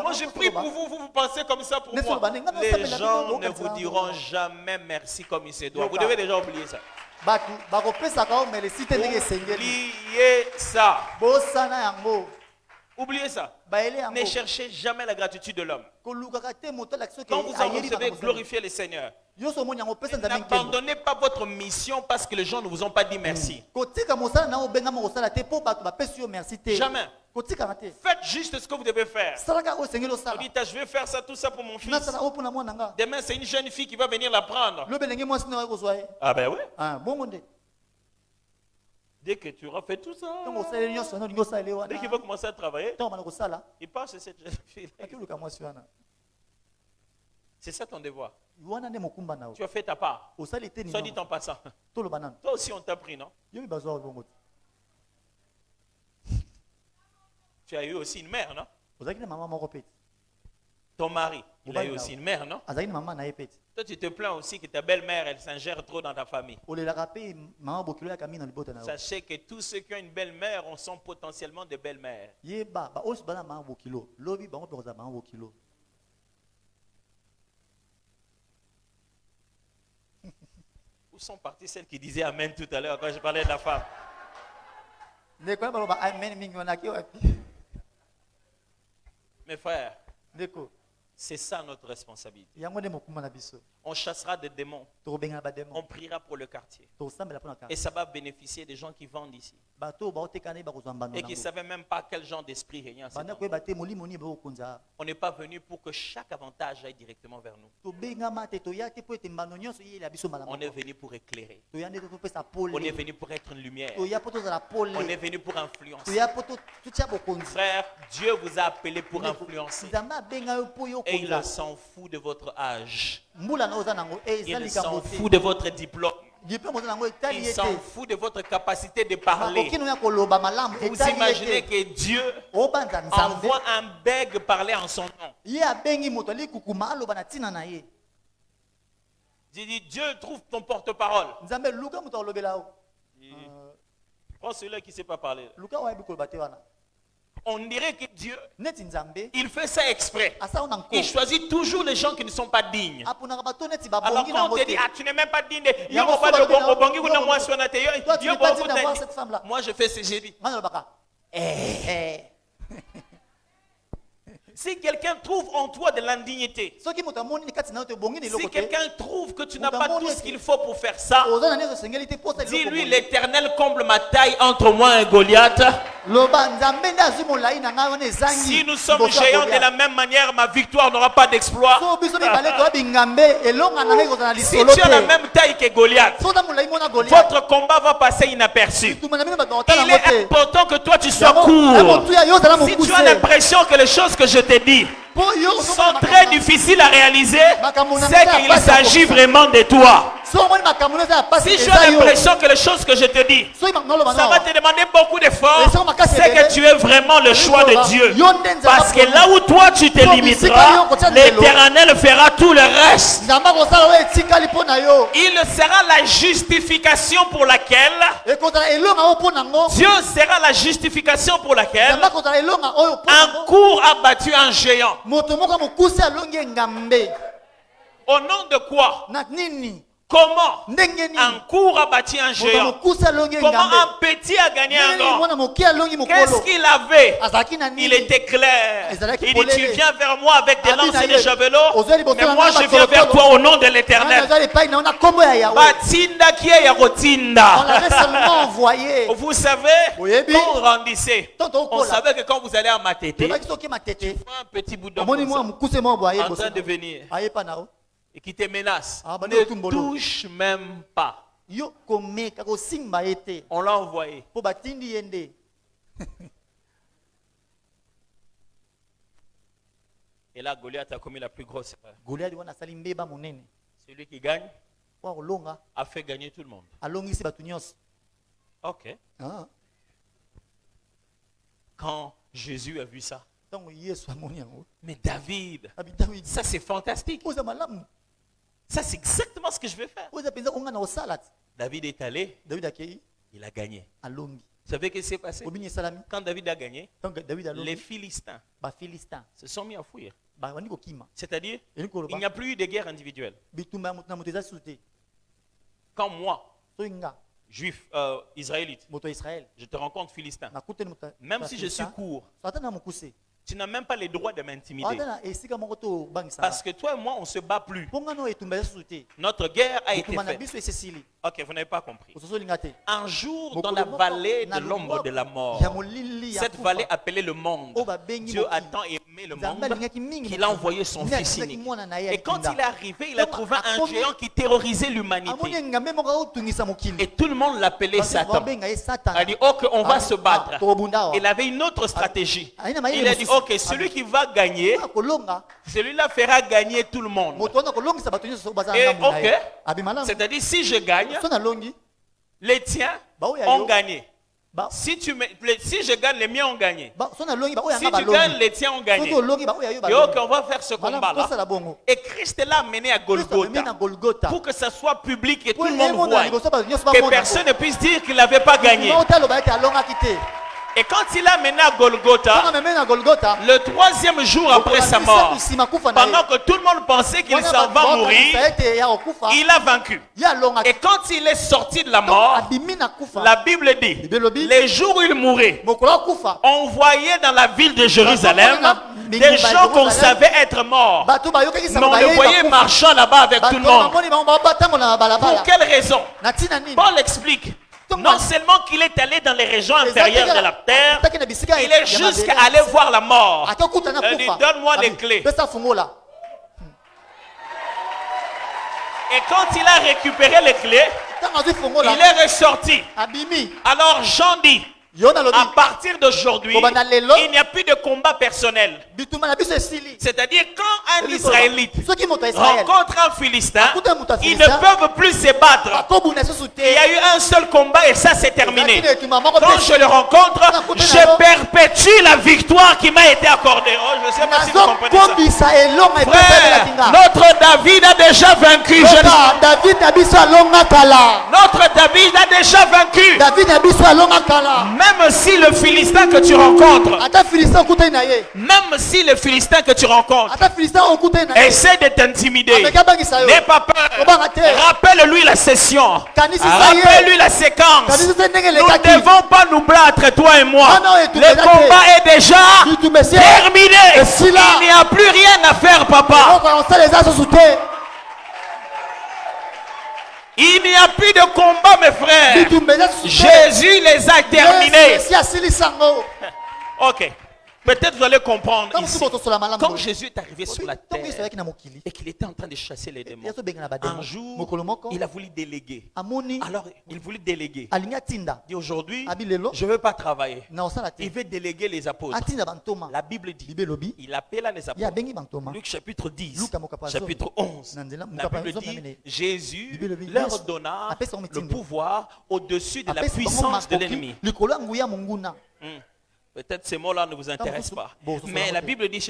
[SPEAKER 1] Moi je prie pour vous, vous pensez comme ça pour moi. Les gens ne vous diront jamais merci comme il se doit. Vous devez déjà oublier ça. Oubliez ça. Oubliez ça. Ne cherchez jamais la gratitude de l'homme. Quand vous devez glorifier le Seigneur, n'abandonnez pas votre mission parce que les gens ne vous ont pas dit merci. Jamais. Faites juste ce que vous devez faire. Vous dites, je vais faire ça, tout ça pour mon fils. Demain, c'est une jeune fille qui va venir la prendre. Ah ben oui. Dès que tu auras fait tout ça, dès qu'il va commencer à travailler, il passe cette jeune fille. C'est ça ton devoir. Tu as fait ta part. Soit dit en passant. Toi aussi on t'a pris, non? Tu as eu aussi une mère, non? Ton mari, il a eu aussi une mère, non? Toi, tu te plains aussi que ta belle-mère, elle s'ingère trop dans ta famille. Sachez que tous ceux qui ont une belle-mère sont potentiellement des belles-mères. Où sont parties celles qui disaient Amen tout à l'heure quand je parlais de la femme? Mes frères, c'est ça notre responsabilité. On chassera des démons. On priera pour le quartier. Et ça va bénéficier des gens qui vendent ici. Et qui ne savaient même pas quel genre d'esprit régnait. On n'est pas venu pour que chaque avantage aille directement vers nous. On est venu pour éclairer. On est venu pour être une lumière. On est venu pour influencer. Frère, Dieu vous a appelé pour influencer. Et il s'en fout de votre âge. Il s'en fout de votre diplôme. Il s'en fout de votre capacité de parler. Vous imaginez que Dieu envoie un bègue parler en son nom. Dieu trouve ton porte-parole. Prends celui-là qui ne sait pas parler. On dirait que Dieu, il fait ça exprès. Il choisit toujours les gens qui ne sont pas dignes. Alors quand on te dit, tu n'es même pas digne, moi je fais ce que j'ai dit. Si quelqu'un trouve en toi de l'indignité, si quelqu'un trouve que tu n'as pas tout ce qu'il faut pour faire ça, dis-lui, l'Éternel comble ma taille entre moi et Goliath. Si nous sommes géants de la même manière, ma victoire n'aura pas d'exploit. Si tu as la même taille que Goliath, votre combat va passer inaperçu. Il est important que toi tu sois court. Si tu as l'impression que les choses que je te dis sont très difficiles à réaliser, c'est qu'il s'agit vraiment de toi. Si tu as l'impression que les choses que je te dis, ça va te demander beaucoup d'efforts, c'est que tu es vraiment le choix de Dieu. Parce que là où toi tu te limiteras, l'Éternel fera tout le reste. Il sera la justification pour laquelle Dieu sera la justification pour laquelle un court a battu un géant. Au nom de quoi? Comment un court a battu un géant? Comment un petit a gagné un grand? Qu'est-ce qu'il avait? Il était clair. Il dit, tu viens vers moi avec des lances et des javelots, mais moi je viens vers toi au nom de l'Éternel. Vous savez, quand on rendissait, on savait que quand vous allez à Matete, tu vois un petit bout d'homme en train de venir et qui te menace, ne touche même pas. On l'a envoyé. Et là, Goliath a commis la plus grosse erreur. Celui qui gagne a fait gagner tout le monde. Ok.
[SPEAKER 2] Ah.
[SPEAKER 1] Quand Jésus a vu ça. Mais
[SPEAKER 2] Ah,
[SPEAKER 1] David, ça c'est fantastique. Ça c'est exactement ce que je vais faire. David est allé, il a gagné. Vous savez ce qui s'est passé? Quand David a gagné, les Philistins se sont mis à fuir. C'est-à-dire, il n'y a plus eu de guerre individuelle. Quand moi, juif, israélite, je te rencontre philistin, même si je suis court, tu n'as même pas le droit de m'intimider. Parce que toi et moi, on ne se bat plus. Notre guerre a été faite. Ok, vous n'avez pas compris. Un jour, dans la vallée de l'ombre de la mort, cette vallée appelée le monde, Dieu a tant aimé le monde qu'il a envoyé son fils unique. Et quand il est arrivé, il a trouvé un géant qui terrorisait l'humanité. Et tout le monde l'appelait Satan. Il a dit, ok, on va se battre. Il avait une autre stratégie. Il a dit, ok, celui qui va gagner, celui-là fera gagner tout le monde. Et ok, c'est-à-dire si je gagne, les tiens ont gagné. Si je gagne, les miens ont gagné. Si tu gagnes, les tiens ont gagné. Et ok, on va faire ce combat-là. Et Christ l'a amené à Golgotha pour que ça soit public et tout le monde voit. Que personne ne puisse dire qu'il n'avait pas gagné. Et quand il l'a mené à Golgotha, le troisième jour après sa mort, pendant que tout le monde pensait qu'il s'en va mourir, il a vaincu. Et quand il est sorti de la mort, la Bible dit, les jours où il mourait, on voyait dans la ville de Jérusalem des gens qu'on savait être morts. Mais on les voyait marchant là-bas avec tout le monde. Pour quelle raison? Paul explique. Non seulement qu'il est allé dans les régions inférieures de la terre, il est jusqu'à aller voir la mort. Il dit, donne-moi les clés. Et quand il a récupéré les clés, il est ressorti. Alors Jean dit, à partir d'aujourd'hui, il n'y a plus de combat personnel. C'est-à-dire quand un Israélite rencontre un Philistin, ils ne peuvent plus se battre. Il y a eu un seul combat et ça c'est terminé. Quand je le rencontre, je perpétue la victoire qui m'a été accordée. Oh, je ne sais pas si vous comprenez ça. Frère, notre David a déjà vaincu. Notre David a déjà vaincu. Même si le Philistin que tu rencontres, essaie de t'intimider, n'aie pas peur. Rappelle-lui la session. Rappelle-lui la séquence. Nous ne devons pas nous battre, toi et moi. Le combat est déjà terminé. Il n'y a plus rien à faire, papa. Il n'y a plus de combat, mes frères. Jésus les a terminés. Ok. Peut-être vous allez comprendre ici. Quand Jésus est arrivé sur la terre et qu'il était en train de chasser les démons, un jour, il a voulu déléguer. Alors, il voulait déléguer. Il dit aujourd'hui, je ne veux pas travailler. Il veut déléguer les apôtres. La Bible dit, il appela les apôtres. Luc chapitre 10, chapitre 11. La Bible dit, Jésus leur donna le pouvoir au-dessus de la puissance de l'ennemi. Peut-être ces mots-là ne vous intéressent pas. Mais la Bible dit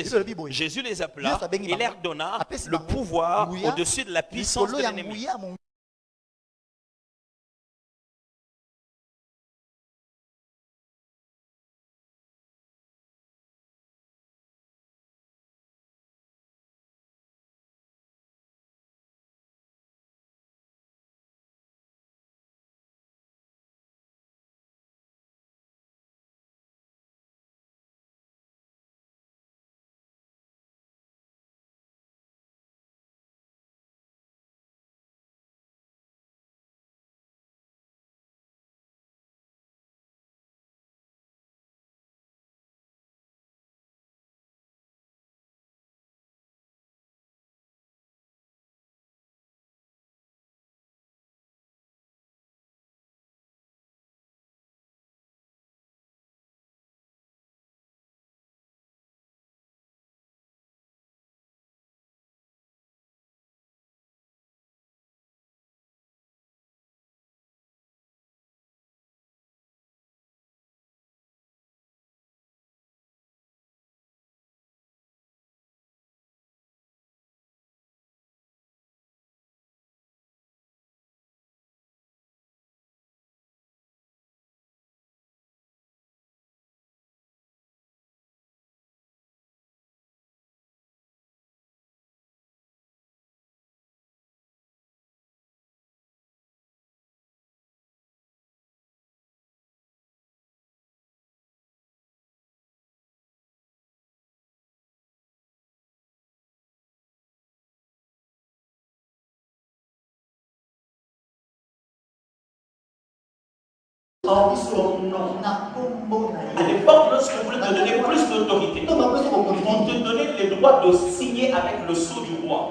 [SPEAKER 1] Jésus les appela, il leur donna le pouvoir au-dessus de la puissance de l'ennemi. son nom. À l'époque, lorsqu'on voulait te donner plus d'autorité, on te donnait le droit de signer avec le sceau du roi.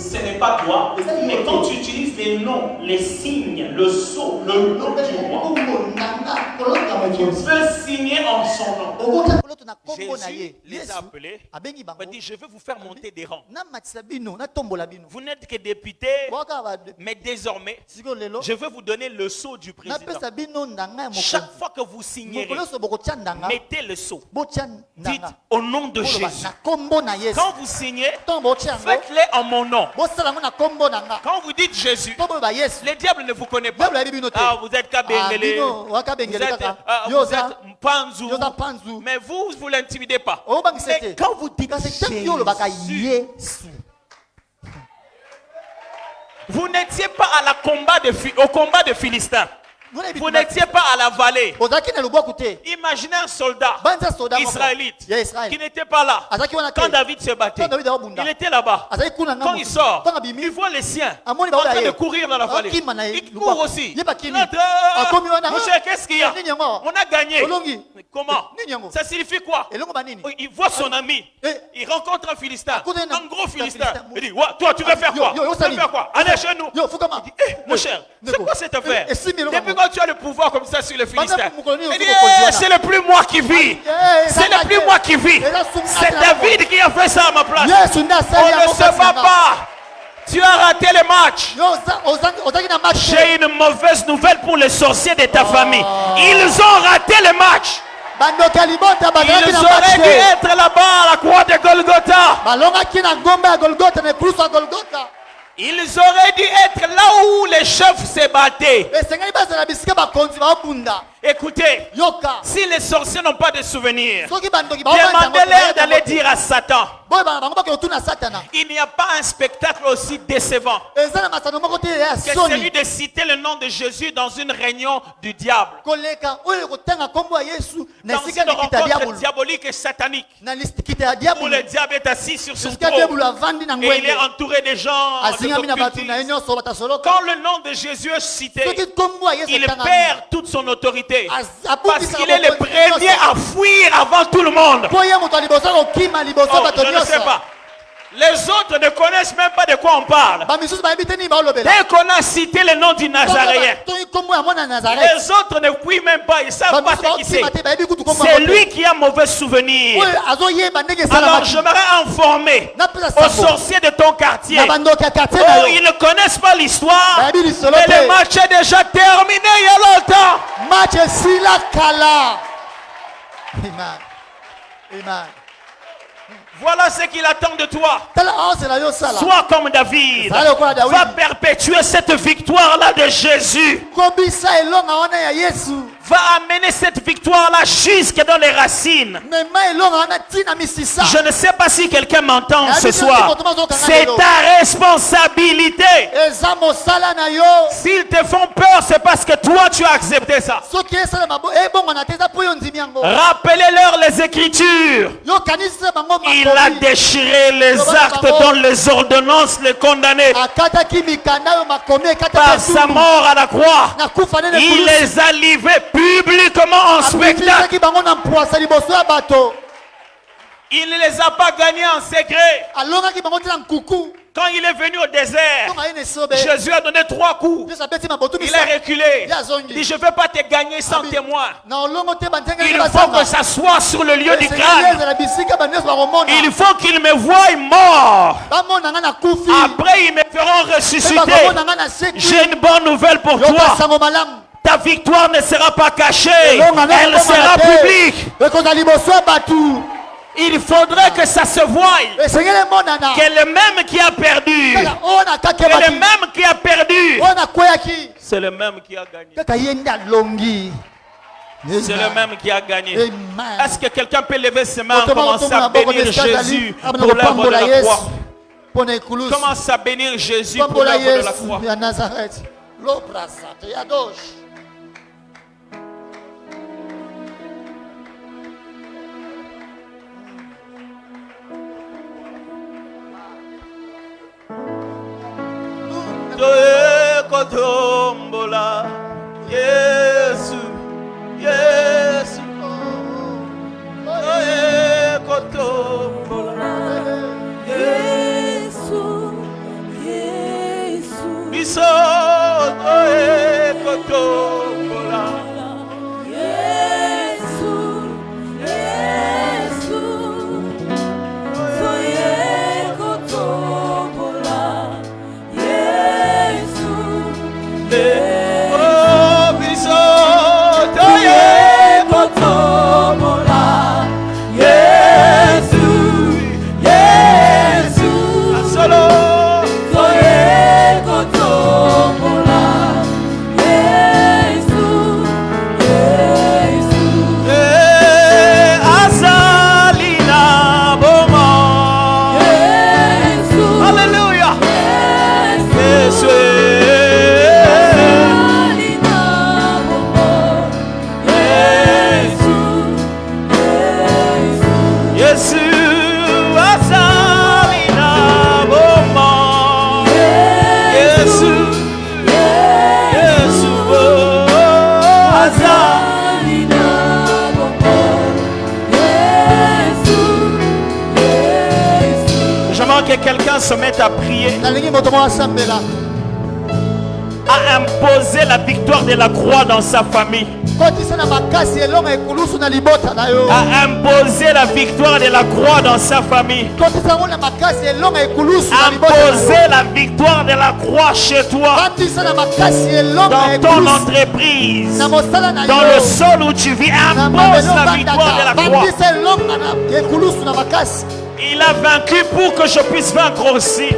[SPEAKER 1] Ce n'est pas toi, mais quand tu utilises les noms, les signes, le sceau, le nom du roi, tu peux signer en son nom. Jésus les a appelés, il dit, je vais vous faire monter des rangs. Vous n'êtes que députés, mais désormais, je vais vous donner le sceau du président. Chaque fois que vous signerez, mettez le sceau. Dites au nom de Jésus. Quand vous signez, faites-le en mon nom. Quand vous dites Jésus, le diable ne vous connaît pas. Ah, vous êtes Kabengele, vous êtes Panzu, mais vous ne l'intimidez pas. Mais quand vous dites Jésus, vous n'étiez pas au combat de Philistins. Vous n'étiez pas à la vallée. Imaginez un soldat israélite qui n'était pas là quand David se battait. Il était là-bas. Quand il sort, il voit les siens en train de courir dans la vallée. Il court aussi. Mon cher, qu'est-ce qu'il y a? On a gagné. Mais comment? Ça signifie quoi? Il voit son ami. Il rencontre un Philistin, un gros Philistin. Il dit, toi, tu veux faire quoi? Tu veux faire quoi? Allez chez nous. Il dit, mon cher, c'est quoi cette affaire? Depuis quand tu as le pouvoir comme ça sur les Philistins? Il dit, c'est le plus moi qui vis. C'est le plus moi qui vis. C'est David qui a fait ça à ma place. On ne se bat pas. Tu as raté le match. J'ai une mauvaise nouvelle pour les sorciers de ta famille. Ils ont raté le match. Ils auraient dû être là-bas à la croix de Golgotha. Ils auraient dû être là où les chefs se battaient. Écoutez, si les sorciers n'ont pas de souvenirs, demandez-leur d'aller dire à Satan. Il n'y a pas un spectacle aussi décevant que celui de citer le nom de Jésus dans une réunion du diable, dans une rencontre diabolique et satanique, où le diable est assis sur son trône et il est entouré des gens. Quand le nom de Jésus est cité, il perd toute son autorité. Parce qu'il est le premier à fuir avant tout le monde. Je ne sais pas. Les autres ne connaissent même pas de quoi on parle. Dès qu'on a cité le nom du Nazaréen, les autres ne fuient même pas. Ils ne savent pas ce qu'il c'est. C'est lui qui a mauvais souvenir. Alors j'aimerais informer aux sorciers de ton quartier. Ils ne connaissent pas l'histoire. Mais le match est déjà terminé il y a longtemps. Amen. Voilà ce qu'il attend de toi. Sois comme David. Va perpétuer cette victoire-là de Jésus. Va amener cette victoire-là jusque dans les racines. Je ne sais pas si quelqu'un m'entend ce soir. C'est ta responsabilité. S'ils te font peur, c'est parce que toi tu as accepté ça. Rappelez-leur les Écritures. Il a déchiré les actes dont les ordonnances les condamnaient. Par sa mort à la croix, il les a livrés publiquement en spectacle. Il ne les a pas gagnés en secret. Quand il est venu au désert, Jésus a donné 3 coups. Il a reculé. Il dit, je ne vais pas te gagner sans témoin. Il faut que ça soit sur le lieu du crâne. Il faut qu'ils me voient mort. Après, ils me feront ressusciter. J'ai une bonne nouvelle pour toi. Ta victoire ne sera pas cachée. Elle sera publique. Il faudrait que ça se voie. Que le même qui a perdu, c'est le même qui a gagné. C'est le même qui a gagné. Est-ce que quelqu'un peut lever ses mains et commencer à bénir Jésus pour l'œuvre de la croix? Commence à bénir Jésus pour l'œuvre de la croix. Kotombola que quelqu'un se mette à prier, à imposer la victoire de la croix dans sa famille, à imposer la victoire de la croix dans sa famille, imposer la victoire de la croix chez toi, dans ton entreprise, dans le sol où tu vis, impose la victoire de la croix. Il a vaincu pour que je puisse vaincre aussi.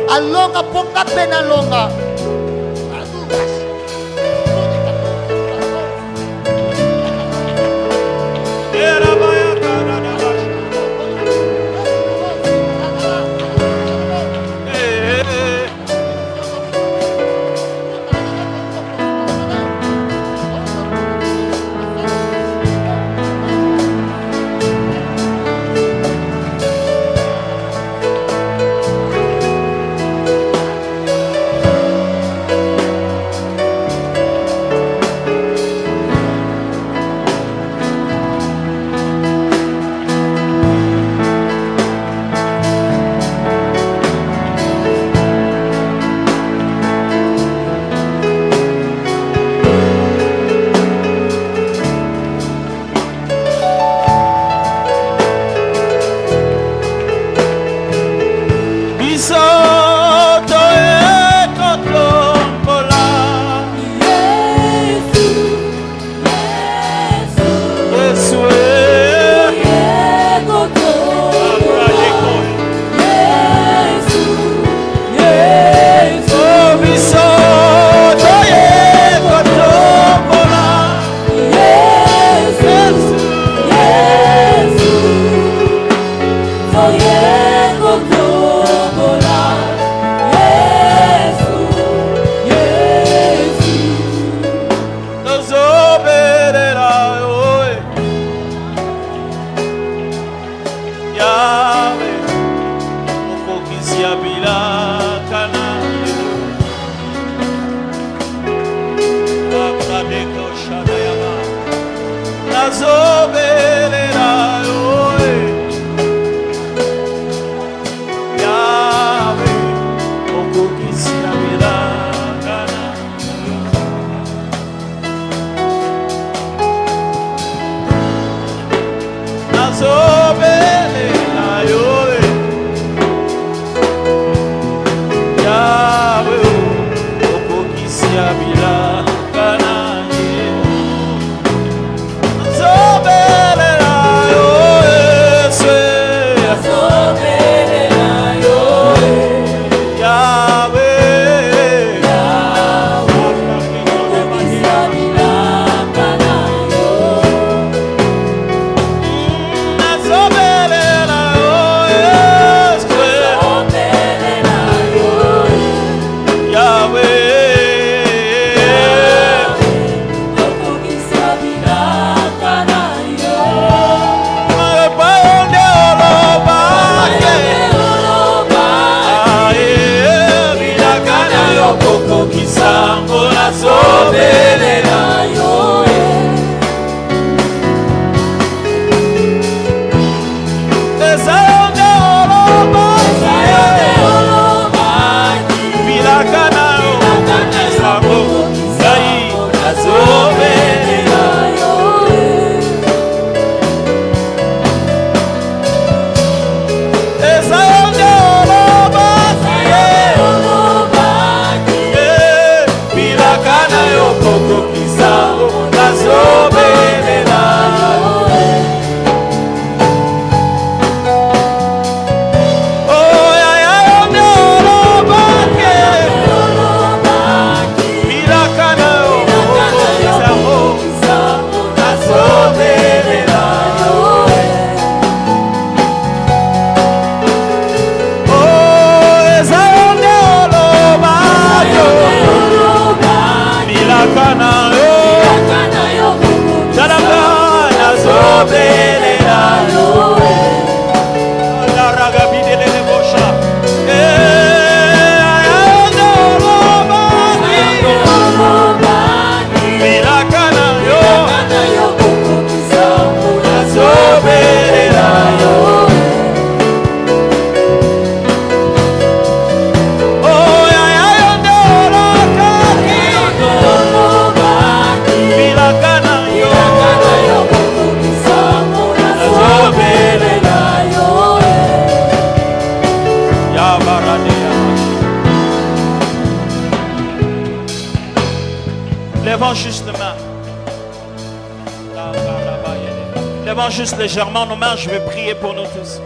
[SPEAKER 1] Levons juste légèrement nos mains, je vais prier pour nous tous.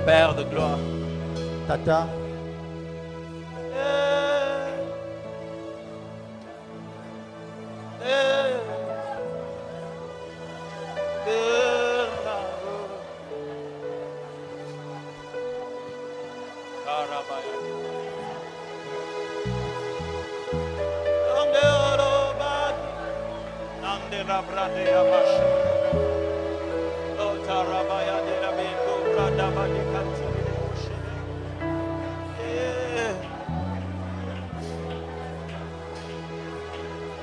[SPEAKER 1] Père de gloire.
[SPEAKER 2] Tata.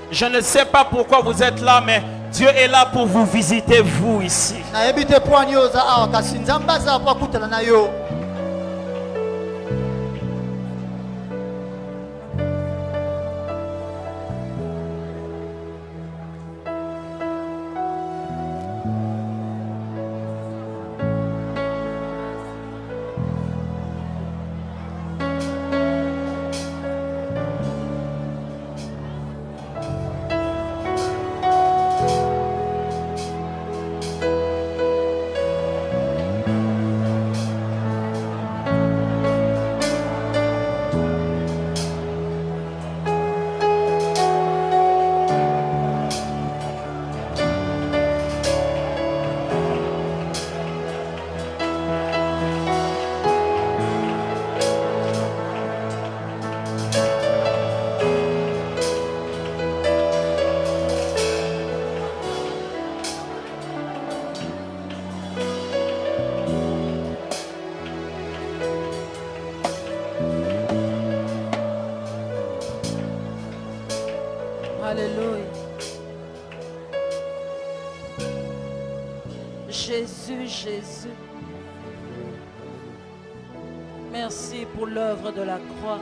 [SPEAKER 1] Je ne sais pas pourquoi vous êtes là, mais Dieu est là pour vous visiter, vous ici.
[SPEAKER 3] Alléluia. Jésus, Jésus. Merci pour l'œuvre de la croix.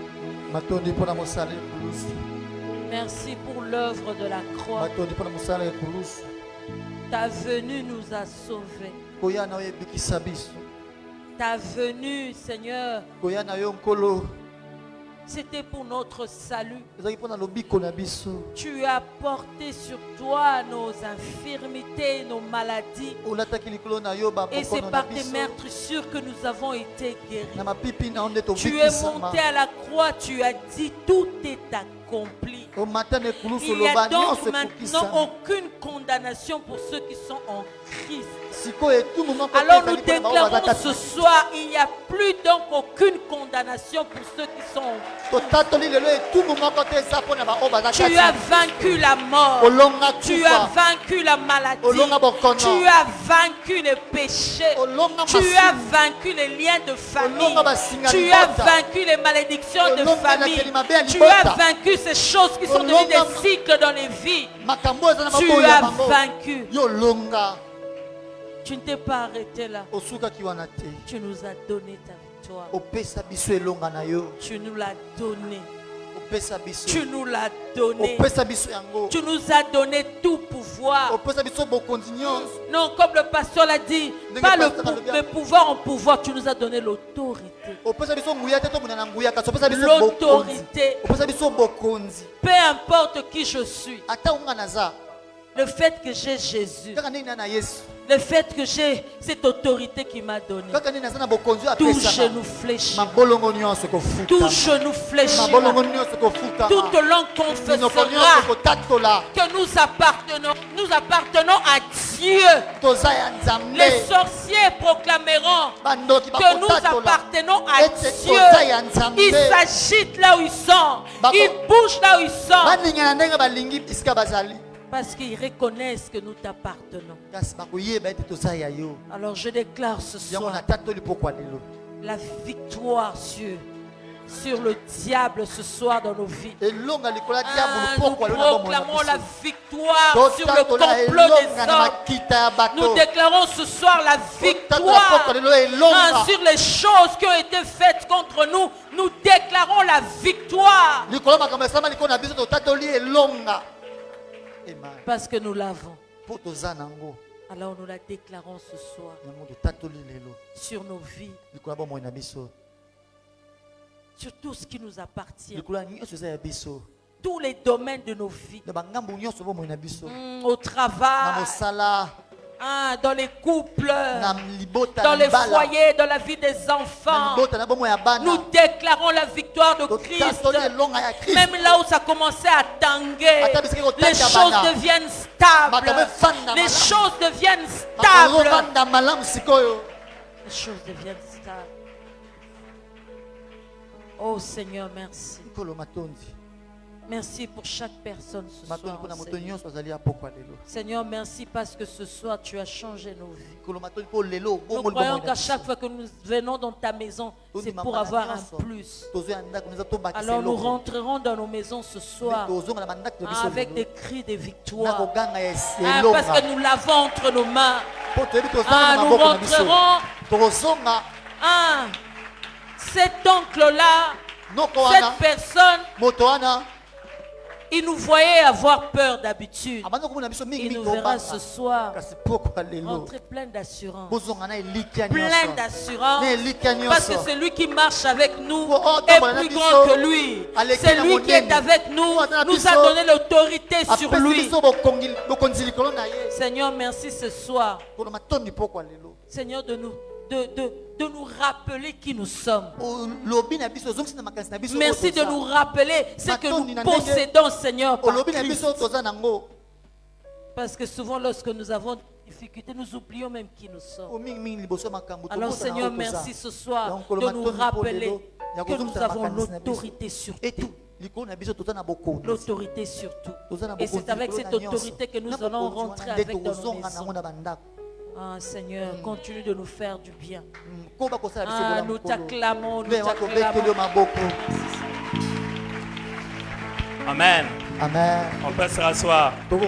[SPEAKER 3] Merci pour l'œuvre de la croix. Ta venue nous a sauvés. Ta venue, Seigneur, c'était pour notre salut. Tu as porté sur toi nos infirmités, nos maladies. Et c'est par tes meurtrissures que nous avons été guéris. Tu es monté à la croix, tu as dit tout est accompli. Il n'y a donc maintenant aucune condamnation pour ceux qui sont en Christ. Alors nous déclarons ce soir, il n'y a plus donc aucune condamnation pour ceux qui sont en Christ. Tu as vaincu la mort. Tu as vaincu la maladie. Tu as vaincu les péchés. Tu as vaincu les liens de famille. Tu as vaincu les malédictions de famille. Tu as vaincu ces choses qui sont devenues des cycles dans les vies. Tu as vaincu. Tu ne t'es pas arrêté là. Tu nous as donné ta victoire. Tu nous l'as donné. Tu nous l'as donné. Tu nous as donné tout pouvoir. Non, comme le pasteur l'a dit, pas le pouvoir en pouvoir, tu nous as donné l'autorité. L'autorité. Peu importe qui je suis. Le fait que j'ai Jésus. Le fait que j'ai cette autorité qui m'a donné. Tout genou fléchira. Tout genou fléchira. Toute langue confessera que nous appartenons à Dieu. Les sorciers proclameront que nous appartenons à Dieu. Ils s'agitent là où ils sont. Ils bougent là où ils sont. Parce qu'ils reconnaissent que nous t'appartenons. Alors je déclare ce soir la victoire sur le diable ce soir dans nos vies. Nous proclamons la victoire sur le complot des hommes. Nous déclarons ce soir la victoire sur les choses qui ont été faites contre nous. Nous déclarons la victoire. Parce que nous l'avons. Alors nous la déclarons ce soir sur nos vies, sur tout ce qui nous appartient. tous les domaines de nos vies. Au travail, dans les couples, dans les foyers, dans la vie des enfants. Nous déclarons la victoire de Christ. Même là où ça commençait à tanguer, les choses deviennent stables. Les choses deviennent stables. Les choses deviennent stables. Oh Seigneur, merci. Merci pour chaque personne ce soir. Seigneur, merci parce que ce soir tu as changé nos vies. Nous croyons qu'à chaque fois que nous venons dans ta maison, c'est pour avoir un plus. Alors nous rentrerons dans nos maisons ce soir avec des cris de victoire. Parce que nous l'avons entre nos mains. Nous rentrerons. Cet oncle-là, cette personne, il nous voyait avoir peur d'habitude. Il nous verra ce soir entrer plein d'assurance. Plein d'assurance. Parce que celui qui marche avec nous est plus grand que lui. Celui qui est avec nous nous a donné l'autorité sur lui. Seigneur, merci ce soir. Seigneur, de nous rappeler qui nous sommes. Merci de nous rappeler ce que nous possédons, Seigneur, par Christ. Parce que souvent, lorsque nous avons des difficultés, nous oublions même qui nous sommes. Alors, Seigneur, merci ce soir de nous rappeler que nous avons l'autorité sur tout. L'autorité sur tout. Et c'est avec cette autorité que nous allons rentrer avec dans nos maisons. Ah Seigneur, continue de nous faire du bien. Nous t'acclamons, nous t'acclamons.
[SPEAKER 1] Amen.
[SPEAKER 2] Amen.
[SPEAKER 1] On peut se rasseoir. Vous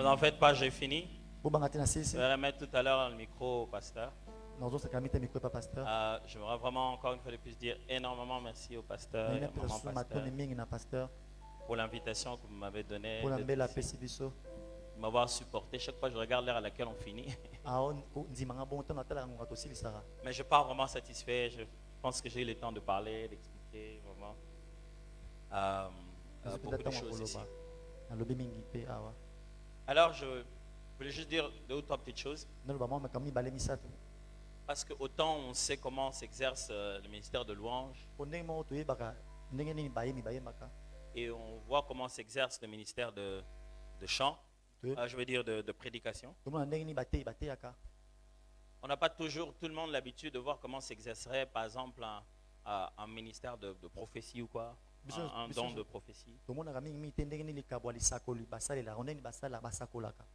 [SPEAKER 1] en faites pas, j'ai fini. Je vais remettre tout à l'heure le micro au pasteur. J'aimerais vraiment encore une fois de plus dire énormément merci au pasteur, pour l'invitation que vous m'avez donnée, de m'avoir supporté. Chaque fois je regarde l'heure à laquelle on finit. Mais je pars vraiment satisfait. Je pense que j'ai eu le temps de parler, d'expliquer vraiment beaucoup de choses ici. Alors je voulais juste dire deux ou trois petites choses. Parce que autant on sait comment s'exerce le ministère de louange, et on voit comment s'exerce le ministère de chant, je veux dire de prédication. On n'a pas toujours tout le monde l'habitude de voir comment s'exercerait par exemple un ministère de prophétie ou quoi, un don de prophétie.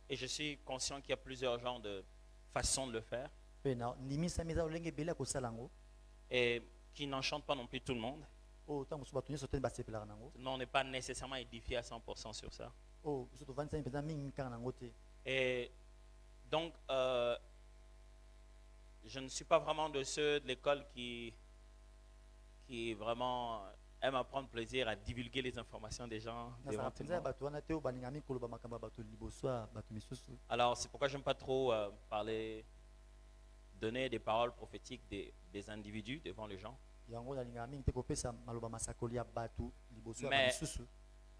[SPEAKER 1] Et je suis conscient qu'il y a plusieurs genres de façons de le faire. Et qui n'enchantent pas non plus tout le monde. Non, on n'est pas nécessairement édifié à 100% sur ça. Et donc, je ne suis pas vraiment de ceux de l'école qui vraiment aiment à prendre plaisir à divulguer les informations des gens devant tout le monde. Alors, c'est pourquoi je n'aime pas trop donner des paroles prophétiques des individus devant les gens. Mais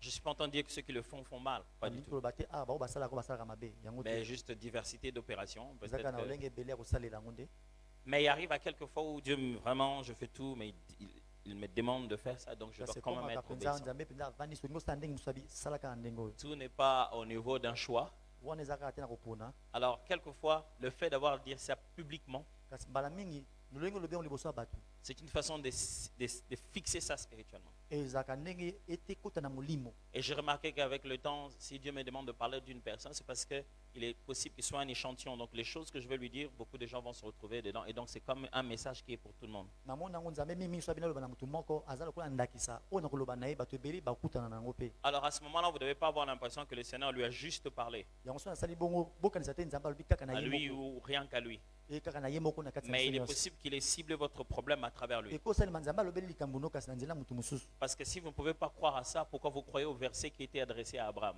[SPEAKER 1] je ne suis pas en train de dire que ceux qui le font mal, pas du tout. Mais juste diversité d'opérations. Mais il arrive à quelques fois où Dieu, vraiment, je fais tout, mais il me demande de faire ça, donc je dois quand même être obéissant. Tout n'est pas au niveau d'un choix. Alors, quelquefois, le fait d'avoir dit ça publiquement, c'est une façon de fixer ça spirituellement. Et j'ai remarqué qu'avec le temps, si Dieu me demande de parler d'une personne, c'est parce qu'il est possible qu'il soit un échantillon. Donc les choses que je vais lui dire, beaucoup de gens vont se retrouver dedans. Et donc c'est comme un message qui est pour tout le monde. Alors à ce moment-là, vous ne devez pas avoir l'impression que le Seigneur lui a juste parlé. À lui ou rien qu'à lui. Mais il est possible qu'il ait ciblé votre problème à travers lui. Parce que si vous ne pouvez pas croire à ça, pourquoi vous croyez au verset qui était adressé à Abraham?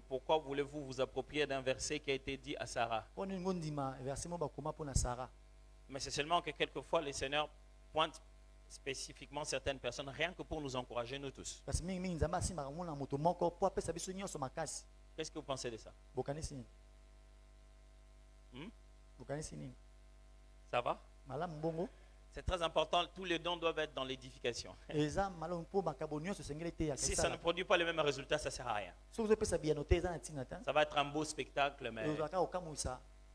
[SPEAKER 1] Pourquoi voulez-vous vous approprier d'un verset qui a été dit à Sarah? Mais c'est seulement que quelquefois le Seigneur pointe spécifiquement certaines personnes, rien que pour nous encourager, nous tous. Qu'est-ce que vous pensez de ça? Ça va? C'est très important, tous les dons doivent être dans l'édification. Si ça ne produit pas les mêmes résultats, ça ne sert à rien. Ça va être un beau spectacle, mais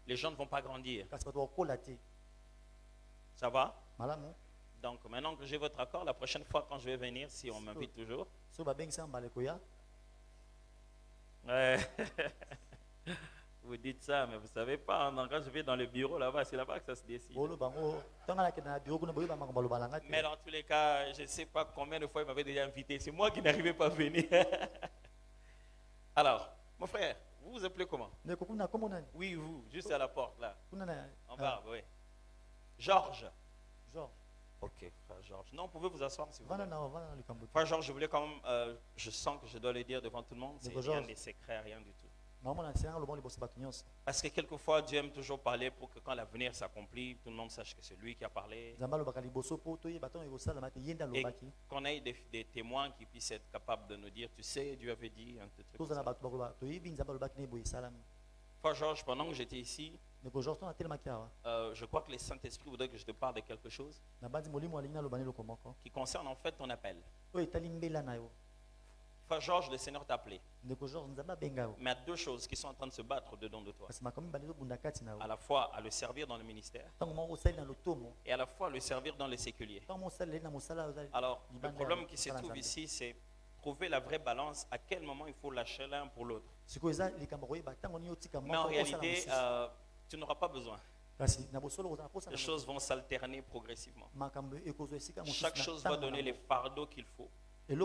[SPEAKER 1] les gens ne vont pas grandir. Ça va? Donc maintenant que j'ai votre accord, la prochaine fois quand je vais venir, si on m'invite toujours, vous dites ça, mais vous ne savez pas, quand je vais dans le bureau là-bas, c'est là-bas que ça se décide. Mais dans tous les cas, je ne sais pas combien de fois il m'avait déjà invité. C'est moi qui n'arrivais pas à venir. Alors, mon frère, vous vous appelez comment? Oui, vous, juste à la porte là. En bas, oui. Georges. Ok, frère Georges. Non, vous pouvez vous asseoir si vous voulez. Frère Georges, je voulais quand même, je sens que je dois le dire devant tout le monde, c'est rien de secret, rien du tout. Parce que quelquefois, Dieu aime toujours parler pour que quand l'avenir s'accomplit, tout le monde sache que c'est lui qui a parlé. Et qu'on ait des témoins qui puissent être capables de nous dire, tu sais, Dieu avait dit un truc comme ça. Frère Georges, pendant que j'étais ici, je crois que le Saint-Esprit voudrait que je te parle de quelque chose qui concerne en fait ton appel. Frère Georges, le Seigneur t'a appelé. Mais il y a deux choses qui sont en train de se battre dedans de toi. À la fois à le servir dans le ministère et à la fois à le servir dans les séculiers. Alors, le problème qui se trouve ici, c'est trouver la vraie balance, à quel moment il faut lâcher l'un pour l'autre. Mais en réalité, tu n'auras pas besoin. Les choses vont s'alterner progressivement. Chaque chose va donner les fardeaux qu'il faut. Tu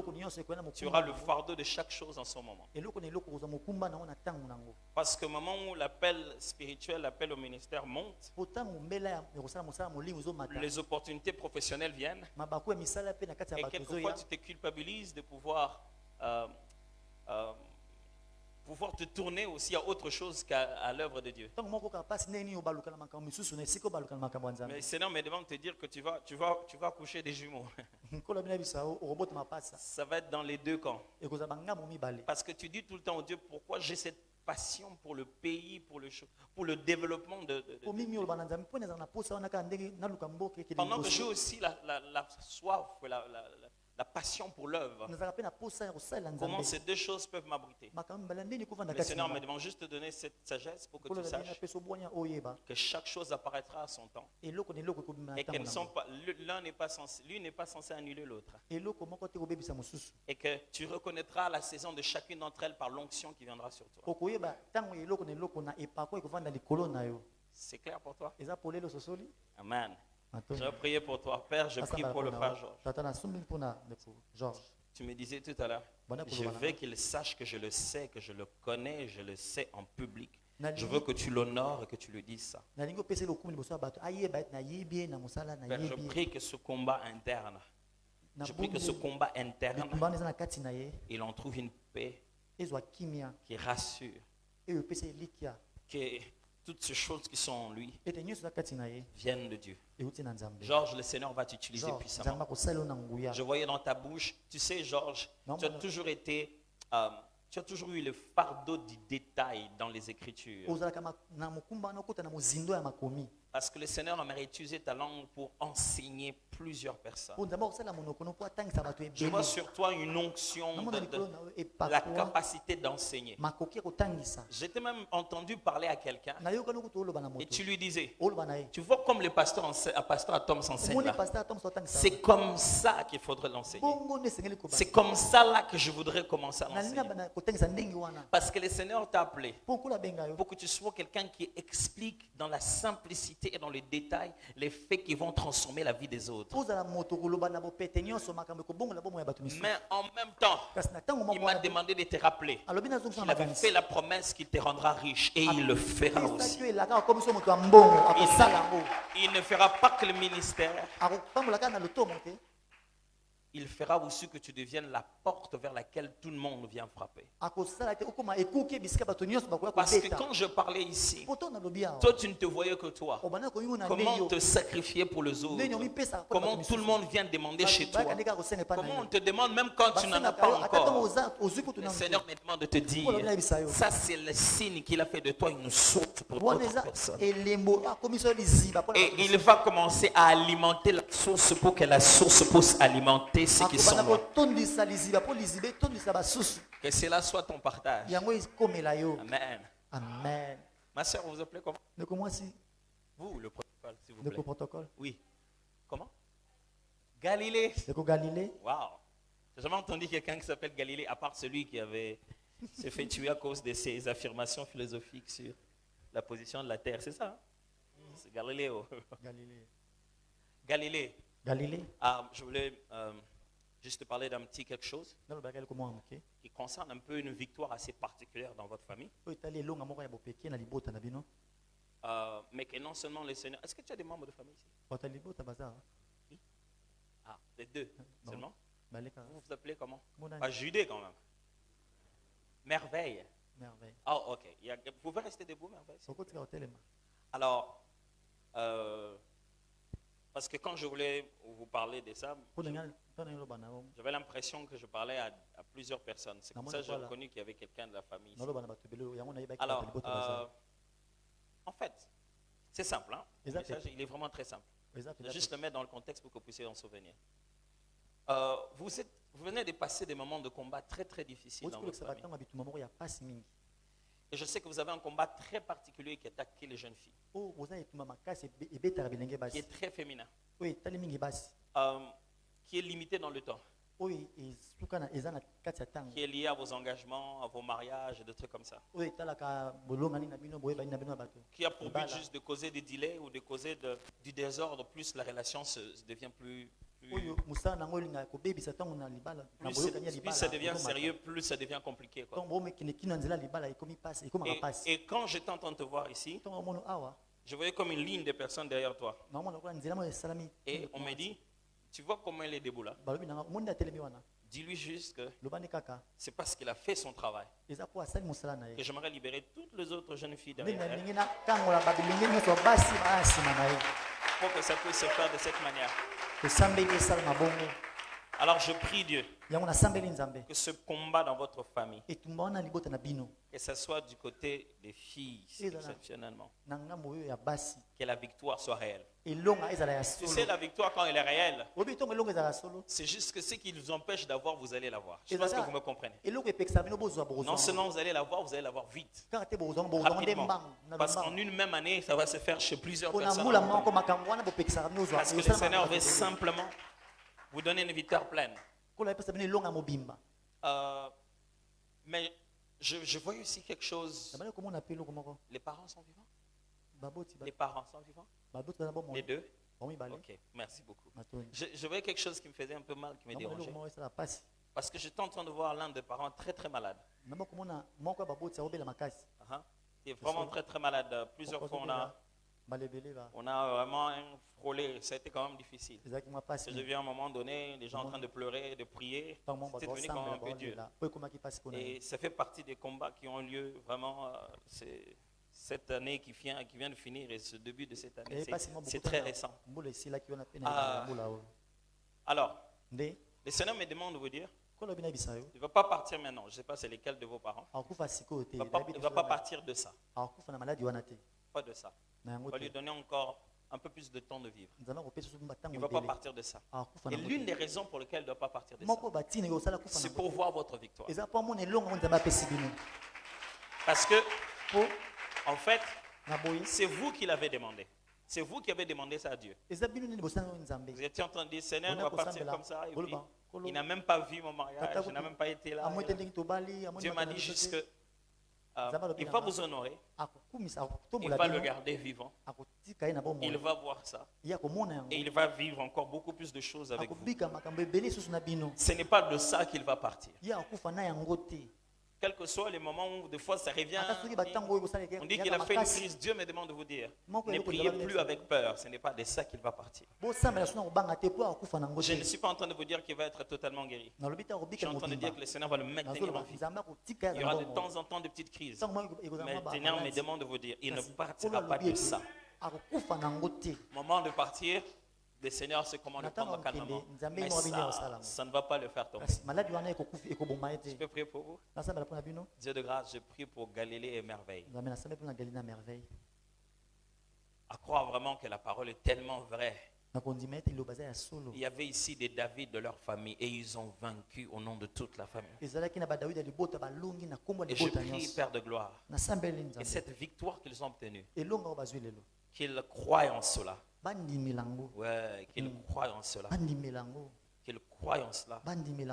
[SPEAKER 1] auras le fardeau de chaque chose en son moment. Parce que au moment où l'appel spirituel, l'appel au ministère monte, les opportunités professionnelles viennent. Et quelquefois tu te culpabilises de pouvoir te tourner aussi à autre chose qu'à l'œuvre de Dieu. Mais le Seigneur me demande de te dire que tu vas accoucher des jumeaux. Ça va être dans les deux camps. Parce que tu dis tout le temps au Dieu, pourquoi j'ai cette passion pour le pays, pour le développement de... Pendant que j'ai aussi la soif, la passion pour l'œuvre. Comment ces deux choses peuvent m'abriter? Le Seigneur me demande juste de donner cette sagesse pour que tu saches que chaque chose apparaîtra à son temps. Et que lui n'est pas censé annuler l'autre. Et que tu reconnaîtras la saison de chacune d'entre elles par l'onction qui viendra sur toi. C'est clair pour toi? Amen. Je vais prier pour toi, Père. Je prie pour le frère Georges. Tu me disais tout à l'heure, je veux qu'il sache que je le sais, que je le connais, je le sais en public. Je veux que tu l'honores et que tu lui dises ça. Père, je prie que ce combat interne, il en trouve une paix qui rassure, que toutes ces choses qui sont en lui viennent de Dieu. Georges, le Seigneur va t'utiliser puissamment. Je voyais dans ta bouche, tu sais Georges, tu as toujours eu le fardeau du détail dans les Écritures. Parce que le Seigneur aimerait utiliser ta langue pour enseigner plusieurs personnes. Je vois sur toi une onction, la capacité d'enseigner. J'ai même entendu parler à quelqu'un et tu lui disais, tu vois comme le pasteur Tom s'enseigne là. C'est comme ça qu'il faudrait l'enseigner. C'est comme ça là que je voudrais commencer à l'enseigner. Parce que le Seigneur t'a appelé pour que tu sois quelqu'un qui explique dans la simplicité et dans les détails les faits qui vont transformer la vie des autres. Mais en même temps, il m'a demandé de te rappeler qu'il avait fait la promesse qu'il te rendra riche et il le fera aussi. Il ne fera pas que le ministère. il fera aussi que tu deviennes la porte vers laquelle tout le monde vient frapper. Parce que quand je parlais ici, toi tu ne te voyais que toi. Comment te sacrifier pour les autres? Comment tout le monde vient demander chez toi? Comment on te demande même quand tu n'en as pas encore? Le Seigneur me demande de te dire, ça c'est le signe qu'il a fait de toi une source pour d'autres personnes. Et il va commencer à alimenter la source pour que la source puisse alimenter ceux qui sont là. Que cela soit ton partage. Amen.
[SPEAKER 2] Amen.
[SPEAKER 1] Ma soeur, vous vous appelez comment? Vous, le protocole, s'il vous plaît.
[SPEAKER 2] Le protocole?
[SPEAKER 1] Oui. Comment? Galilée.
[SPEAKER 2] Galilée.
[SPEAKER 1] Waouh. J'ai jamais entendu quelqu'un qui s'appelle Galilée, à part celui qui avait se fait tuer à cause de ses affirmations philosophiques sur la position de la terre. C'est ça? Hein? C'est Galiléo. Galilée. Je voulais juste te parler d'un petit quelque chose qui concerne un peu une victoire assez particulière dans votre famille. Mais que non seulement les Seigneurs. Est-ce que tu as des membres de famille ici? Oui. Ah, les deux seulement? Vous vous appelez comment? Pas Judée quand même. Merveille. Ah, ok. Vous pouvez rester debout, Merveille? Alors, parce que quand je voulais vous parler de ça, j'avais l'impression que je parlais à plusieurs personnes. C'est comme ça que j'ai reconnu qu'il y avait quelqu'un de la famille ici. Alors, en fait, c'est simple. Hein? Le message, il est vraiment très simple. Je vais juste le mettre dans le contexte pour que vous puissiez en souvenir. Vous venez de passer des moments de combat très très difficiles dans votre famille. Et je sais que vous avez un combat très particulier qui attaque les jeunes filles. Qui est très féminin. Qui est limité dans le temps. Qui est lié à vos engagements, à vos mariages et des trucs comme ça. Qui a pour but juste de causer des délais ou de causer du désordre, plus la relation devient plus ça devient sérieux, plus ça devient compliqué. Quoi. Et quand j'étais en train de te voir ici, je voyais comme une ligne de personnes derrière toi. Et on m'a dit, tu vois comment il est debout là? Dis-lui juste que c'est parce qu'il a fait son travail que j'aimerais libérer toutes les autres jeunes filles derrière elle pour que ça puisse se faire de cette manière. Alors je prie Dieu que ce combat dans votre famille, que ce soit du côté des filles exceptionnellement, que la victoire soit réelle. Tu sais, la victoire quand elle est réelle, c'est juste que ce qui nous empêche d'avoir, vous allez l'avoir. Je pense que vous me comprenez. Non seulement vous allez l'avoir vite, rapidement. Parce qu'en une même année, ça va se faire chez plusieurs personnes. Parce que le Seigneur veut simplement vous donner une victoire pleine. Mais je vois aussi quelque chose. Les parents sont vivants? Les parents sont vivants? Les deux? Ok, merci beaucoup. Je voyais quelque chose qui me faisait un peu mal, qui me dérangeait. Parce que j'étais en train de voir l'un des parents très très malade. Il est vraiment très très malade. Plusieurs fois on a vraiment frôlé. Ça a été quand même difficile. Je viens à un moment donné, les gens en train de pleurer, de prier. C'est devenu quand même un peu dur. Et ça fait partie des combats qui ont lieu vraiment cette année qui vient de finir et ce début de cette année. C'est très récent. Alors, le Seigneur me demande de vous dire, il ne va pas partir maintenant. Je ne sais pas c'est lesquels de vos parents. Il ne va pas partir de ça. Pas de ça. On va lui donner encore un peu plus de temps de vivre. Il ne va pas partir de ça. Et l'une des raisons pour lesquelles il ne doit pas partir de ça, c'est pour voir votre victoire. Parce que, en fait, c'est vous qui l'avez demandé. C'est vous qui avez demandé ça à Dieu. Vous étiez en train de dire, Seigneur, on va partir comme ça. Et puis, il n'a même pas vu mon mariage, il n'a même pas été là. Dieu m'a dit juste que il va vous honorer, il va le garder vivant, il va voir ça, et il va vivre encore beaucoup plus de choses avec vous. Ce n'est pas de ça qu'il va partir. Quel que soit les moments où des fois ça revient, on dit qu'il a fait une crise. Dieu me demande de vous dire, ne priez plus avec peur. Ce n'est pas de ça qu'il va partir. Je ne suis pas en train de vous dire qu'il va être totalement guéri. Je suis en train de dire que le Seigneur va le maintenir en vie. Il y aura de temps en temps de petites crises. Mais le Seigneur me demande de vous dire, il ne partira pas de ça. Moment de partir, le Seigneur sait comment le prendre calmement. Mais ça ne va pas le faire tomber. Je peux prier pour vous? Dieu de grâce, je prie pour Galilée et merveille. À croire vraiment que la parole est tellement vraie. Il y avait ici des David de leur famille et ils ont vaincu au nom de toute la famille. Et je prie, Père de gloire, et cette victoire qu'ils ont obtenue, qu'ils croient en cela. Ouais, qu'ils croient en cela. Qu'ils croient en cela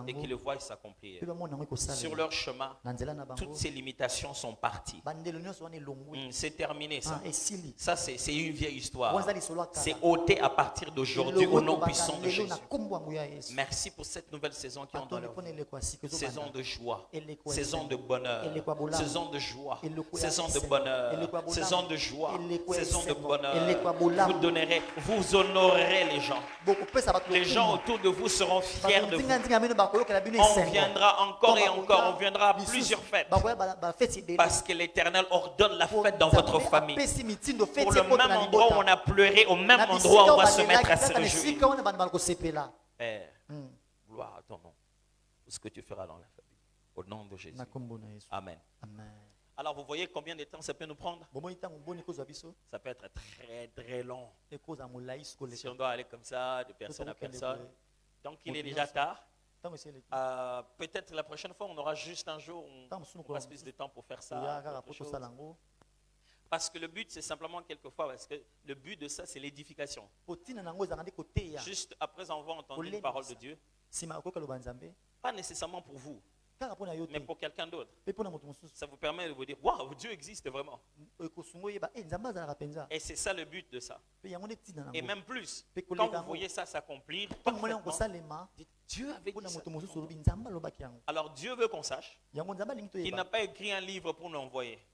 [SPEAKER 1] et qu'ils le voient s'accomplir. Sur leur chemin, toutes ces limitations sont parties. C'est terminé ça. Ça c'est une vieille histoire. C'est ôté à partir d'aujourd'hui au nom puissant de Jésus. Merci pour cette nouvelle saison qui est dans leur vie. Saison de joie, saison de bonheur, saison de joie, saison de bonheur, saison de joie, saison de bonheur. Vous donnerez, vous honorerez les gens. Les gens autour de vous seront fiers de vous. On viendra encore et encore, on viendra à plusieurs fêtes. Parce que l'Éternel ordonne la fête dans votre famille. Pour le même endroit où on a pleuré, au même endroit où on va se mettre à se réjouir. Père, gloire à ton nom. Pour ce que tu feras dans la famille. Au nom de Jésus. Amen. Alors vous voyez combien de temps ça peut nous prendre? Ça peut être très très long. Si on doit aller comme ça, de personne à personne. Donc il est déjà tard. Peut-être la prochaine fois on aura juste un jour, on passe plus de temps pour faire ça. Parce que le but c'est simplement quelquefois, parce que le but de ça c'est l'édification. Juste après avoir entendu une parole de Dieu, pas nécessairement pour vous, mais pour quelqu'un d'autre. Ça vous permet de vous dire, waouh, Dieu existe vraiment. Et c'est ça le but de ça. Et même plus, quand vous voyez ça s'accomplir, dites, Dieu avait dit ça. Alors Dieu veut qu'on sache qu'il n'a pas écrit un livre pour nous envoyer.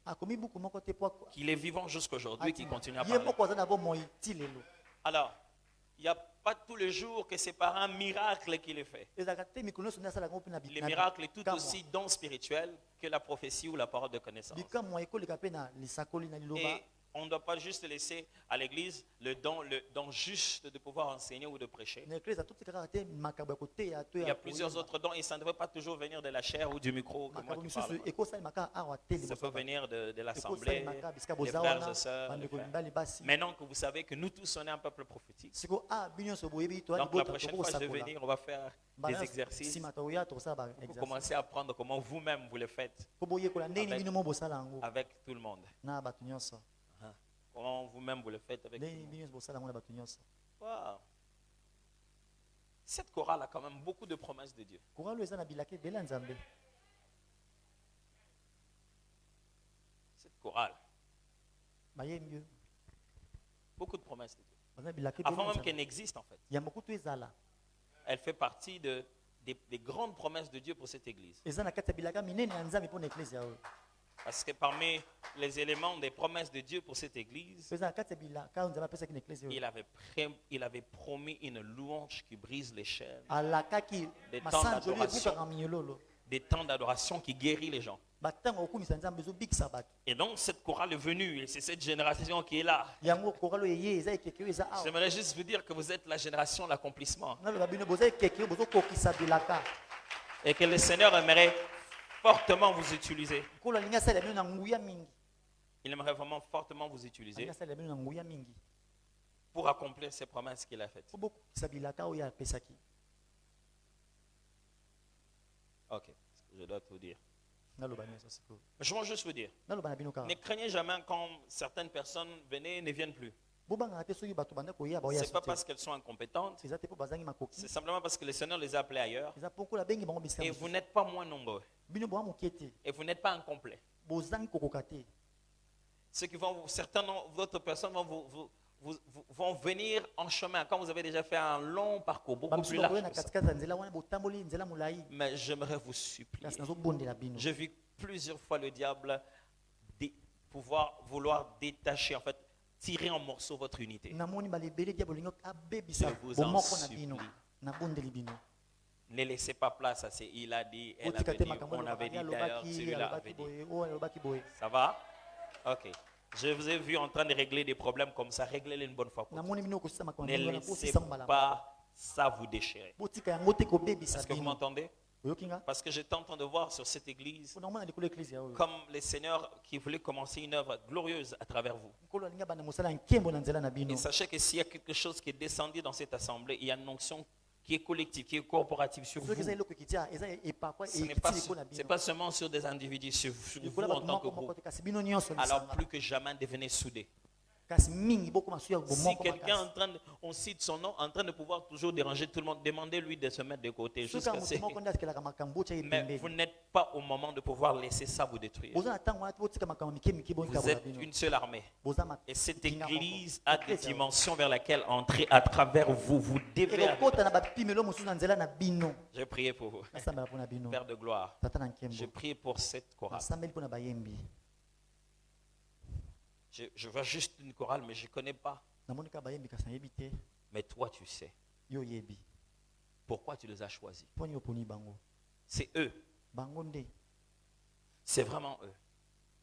[SPEAKER 1] Qu'il est vivant jusqu'aujourd'hui et qu'il continue à parler. Alors, il n'y a pas tous les jours que c'est par un miracle qu'il est fait. Le miracle est tout aussi don spirituel que la prophétie ou la parole de connaissance. Et on ne doit pas juste laisser à l'église le don juste de pouvoir enseigner ou de prêcher. Il y a plusieurs autres dons et ça ne devrait pas toujours venir de la chair ou du micro. Que moi qui parle. Ça peut venir de l'assemblée, des frères et sœurs. Maintenant que vous savez que nous tous on est un peuple prophétique. Donc la prochaine fois je vais venir, on va faire des exercices. Vous commencez à apprendre comment vous-même vous le faites avec tout le monde. Comment vous-même vous le faites avec tout le monde. Wow. Cette chorale a quand même beaucoup de promesses de Dieu. Cette chorale. Beaucoup de promesses de Dieu. Avant même qu'elle n'existe en fait. Elle fait partie des grandes promesses de Dieu pour cette église. Parce que parmi les éléments des promesses de Dieu pour cette église, il avait promis une louange qui brise les chaînes, des temps d'adoration qui guérit les gens. Et donc cette chorale est venue et c'est cette génération qui est là. J'aimerais juste vous dire que vous êtes la génération de l'accomplissement. Et que le Seigneur aimerait fortement vous utiliser. Il aimerait vraiment fortement vous utiliser pour accomplir ces promesses qu'il a faites. Ok, je dois tout dire. Je veux juste vous dire, ne craignez jamais quand certaines personnes venaient et ne viennent plus. Ce n'est pas parce qu'elles sont incompétentes, c'est simplement parce que le Seigneur les a appelées ailleurs. Et vous n'êtes pas moins nombreux. Et vous n'êtes pas incomplet. Certaines d'autres personnes vont venir en chemin quand vous avez déjà fait un long parcours, beaucoup plus large que ça. Mais j'aimerais vous supplier. J'ai vu plusieurs fois le diable vouloir détacher, en fait, tirer en morceaux votre unité. Je vous en supplie. Ne laissez pas place à ces il a dit, elle avait dit, on avait dit d'ailleurs, celui-là avait dit. Ça va? Ok. Je vous ai vu en train de régler des problèmes comme ça. Réglez-les une bonne fois pour toutes. Ne laissez pas ça vous déchirer. Est-ce que vous m'entendez? Parce que j'étais en train de voir sur cette église comme le Seigneur qui voulait commencer une œuvre glorieuse à travers vous. Et sachez que s'il y a quelque chose qui est descendu dans cette assemblée, il y a une onction qui est collective, qui est corporative sur vous. Ce n'est pas seulement sur des individus, sur vous en tant que groupe. Alors plus que jamais, devenez soudés. Si quelqu'un on cite son nom, en train de pouvoir toujours déranger tout le monde, demandez-lui de se mettre de côté. Mais vous n'êtes pas au moment de pouvoir laisser ça vous détruire. Vous êtes une seule armée. Et cette église a des dimensions vers laquelle entrer à travers vous. Vous devez. J'ai prié pour vous. Père de gloire. J'ai prié pour cette chorale. Je vois juste une chorale, mais je ne connais pas. Mais toi, tu sais. Pourquoi tu les as choisis? C'est eux. C'est vraiment eux.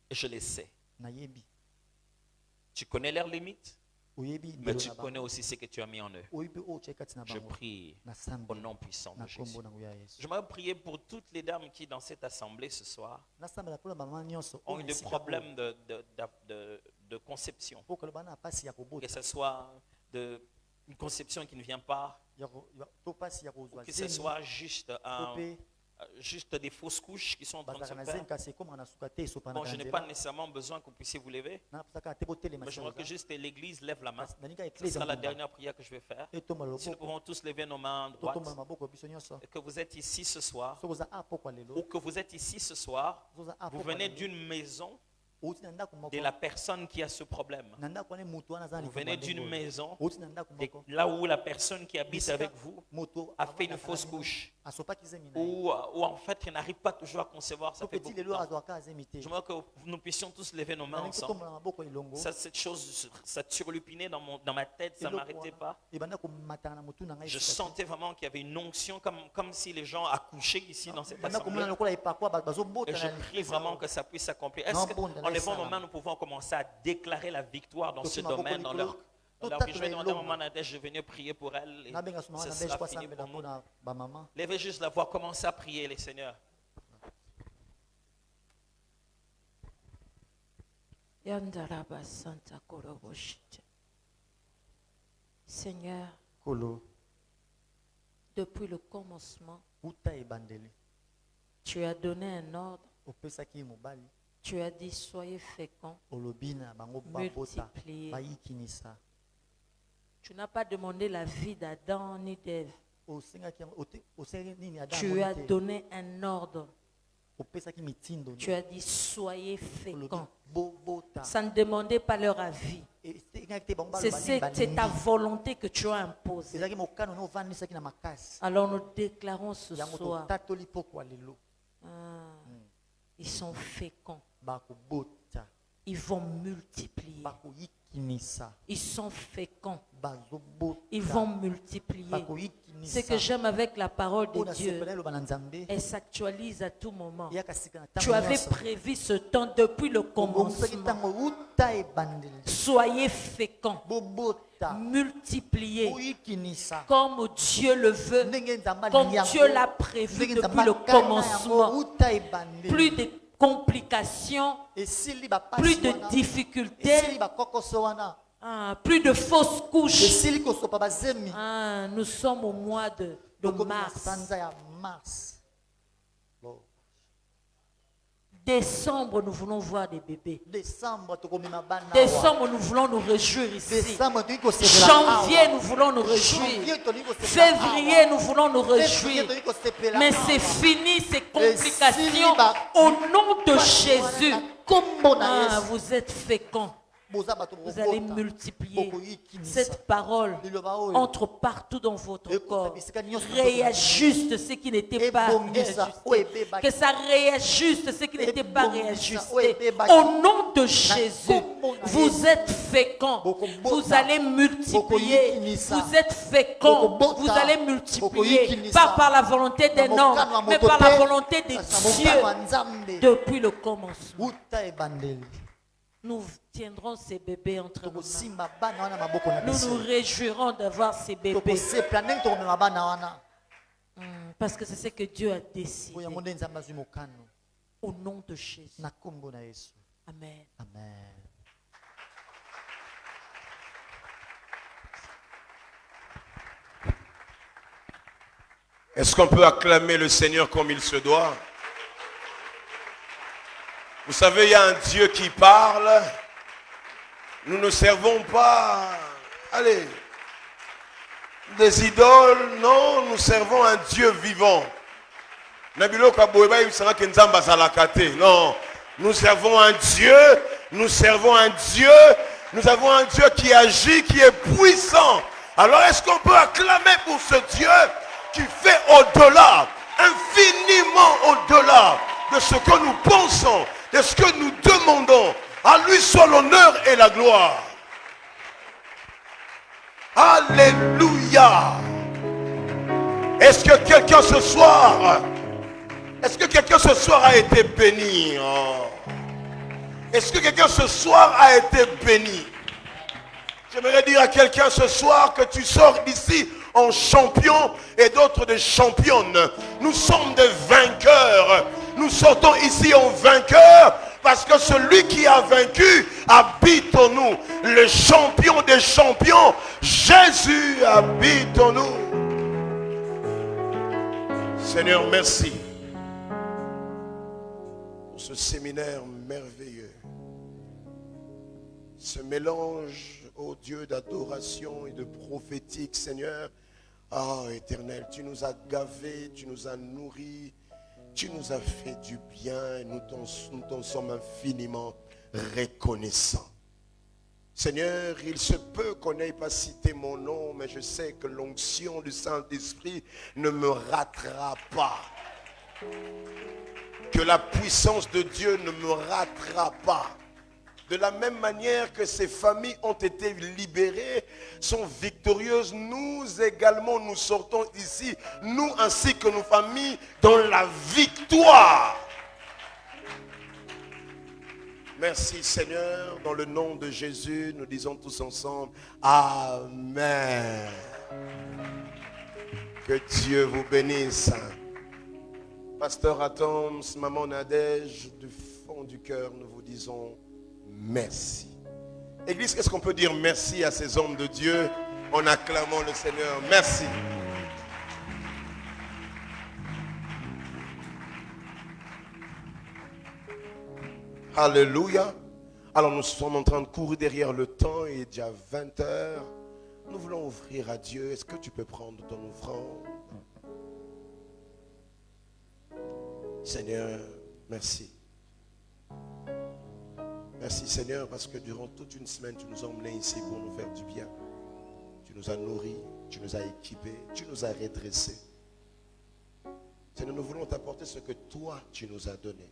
[SPEAKER 1] Et je les sais. Tu connais leurs limites, mais tu connais aussi ce que tu as mis en eux. Je prie au nom puissant de Jésus. Je vais prier pour toutes les dames qui, dans cette assemblée ce soir, ont eu des problèmes de conception. Que ce soit une conception qui ne vient pas, ou que ce soit juste des fausses couches qui sont en train de se faire. Bon, je n'ai pas nécessairement besoin que vous puissiez vous lever, mais je voudrais que juste l'église lève la main. Ce sera la dernière prière que je vais faire. Si nous pouvons tous lever nos mains droites, et que vous êtes ici ce soir, ou que vous êtes ici ce soir, vous venez d'une maison de la personne qui a ce problème. Vous venez d'une maison là où la personne qui habite avec vous a fait une fausse couche, ou en fait il n'arrive pas toujours à concevoir. Ça fait beaucoup de temps. Je veux que nous puissions tous lever nos mains ensemble. Cette chose, ça turlupinait dans ma tête, ça ne m'arrêtait pas. Je sentais vraiment qu'il y avait une onction comme si les gens accouchaient ici dans cette assemblée. Et je prie vraiment que ça puisse s'accomplir. Est-ce que les bons moments, nous pouvons commencer à déclarer la victoire dans ce domaine, dans leur vie? Je vais demander à maman Nadège, je vais venir prier pour elle et ce sera fini pour nous. Levez juste la voix, commencez à prier les seigneurs.
[SPEAKER 3] Seigneur, depuis le commencement, tu as donné un ordre. Tu as dit soyez féconds, multipliez. Tu n'as pas demandé la vie d'Adam ni d'Ève. Tu as donné un ordre. Tu as dit soyez féconds. Ça ne demandait pas leur avis. C'est ta volonté que tu as imposée. Alors nous déclarons ce soir. Ils sont féconds. Ils vont multiplier. Ils sont féconds. Ils vont multiplier. Ce que j'aime avec la parole de Dieu, elle s'actualise à tout moment. Tu avais prévu ce temps depuis le commencement. Soyez féconds. Multipliez comme Dieu le veut, comme Dieu l'a prévu depuis le commencement. Plus de complications, plus de difficultés, plus de fausses couches. Nous sommes au mois de mars. Décembre, nous voulons voir des bébés. Décembre, nous voulons nous réjouir ici. Janvier, nous voulons nous réjouir. Février, nous voulons nous réjouir. Mais c'est fini ces complications au nom de Jésus. Vous êtes féconds. Vous allez multiplier. Cette parole entre partout dans votre corps. Réajuste ce qui n'était pas réajusté. Que ça réajuste ce qui n'était pas réajusté. Au nom de Jésus, vous êtes féconds. Vous allez multiplier. Vous êtes féconds. Vous allez multiplier. Pas par la volonté d'un homme, mais par la volonté de Dieu depuis le commencement. Nous tiendrons ces bébés entre nos mains. Nous nous réjouirons d'avoir ces bébés. Parce que c'est ce que Dieu a décidé. Au nom de Jésus. Amen.
[SPEAKER 2] Amen.
[SPEAKER 4] Est-ce qu'on peut acclamer le Seigneur comme il se doit? Vous savez, il y a un Dieu qui parle. Nous ne servons pas, allez, des idoles. Non, nous servons un Dieu vivant. Non, nous servons un Dieu. Nous servons un Dieu. Nous avons un Dieu qui agit, qui est puissant. Alors, est-ce qu'on peut acclamer pour ce Dieu qui fait au-delà, infiniment au-delà de ce que nous pensons, de ce que nous demandons? À lui soit l'honneur et la gloire. Alléluia. Est-ce que quelqu'un ce soir a été béni? Est-ce que quelqu'un ce soir a été béni? J'aimerais dire à quelqu'un ce soir que tu sors d'ici en champion et d'autres des championnes. Nous sommes des vainqueurs. Nous sortons ici en vainqueurs parce que celui qui a vaincu habite en nous. Le champion des champions, Jésus habite en nous. Seigneur, merci pour ce séminaire merveilleux. Ce mélange, ô Dieu, d'adoration et de prophétique, Seigneur. Ah, Éternel, tu nous as gavés, tu nous as nourris, tu nous as fait du bien et nous t'en sommes infiniment reconnaissants. Seigneur, il se peut qu'on n'ait pas cité mon nom, mais je sais que l'onction du Saint-Esprit ne me ratera pas. Que la puissance de Dieu ne me ratera pas. De la même manière que ces familles ont été libérées, sont victorieuses, nous également nous sortons ici, nous ainsi que nos familles, dans la victoire. Merci Seigneur, dans le nom de Jésus, nous disons tous ensemble, Amen. Que Dieu vous bénisse. Pasteur Atoms, Maman Nadège, du fond du cœur, nous vous disons merci. Église, est-ce qu'on peut dire merci à ces hommes de Dieu en acclamant le Seigneur? Merci. Alléluia. Alors nous sommes en train de courir derrière le temps. Il est déjà 20h. Nous voulons offrir à Dieu. Est-ce que tu peux prendre ton offrande? Seigneur, merci. Merci Seigneur parce que durant toute une semaine, tu nous as emmenés ici pour nous faire du bien. Tu nous as nourris, tu nous as équipés, tu nous as redressés. Seigneur, nous voulons t'apporter ce que toi, tu nous as donné.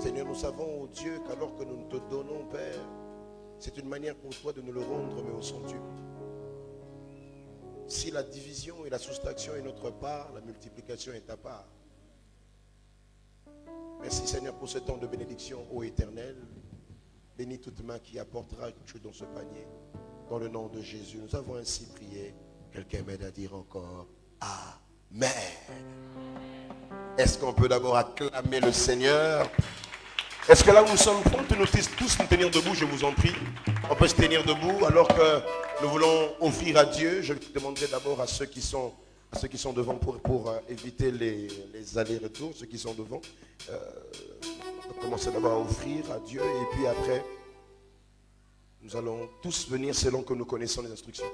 [SPEAKER 4] Seigneur, nous savons, oh Dieu, qu'alors que nous te donnons, Père, c'est une manière pour toi de nous le rendre, mais au centuple. Si la division et la soustraction est notre part, la multiplication est ta part. Merci Seigneur pour ce temps de bénédiction, ô Éternel. Bénis toute main qui apportera quelque chose dans ce panier. Dans le nom de Jésus, nous avons ainsi prié. Quelqu'un m'aide à dire encore Amen. Est-ce qu'on peut d'abord acclamer le Seigneur? Est-ce que là où nous sommes, nous tous nous tenir debout, je vous en prie. On peut se tenir debout alors que nous voulons offrir à Dieu. Je demanderai d'abord à ceux qui sont devant pour éviter les allers-retours, ceux qui sont devant. On va commencer d'abord à offrir à Dieu et puis après, nous allons tous venir selon que nous connaissons les instructions.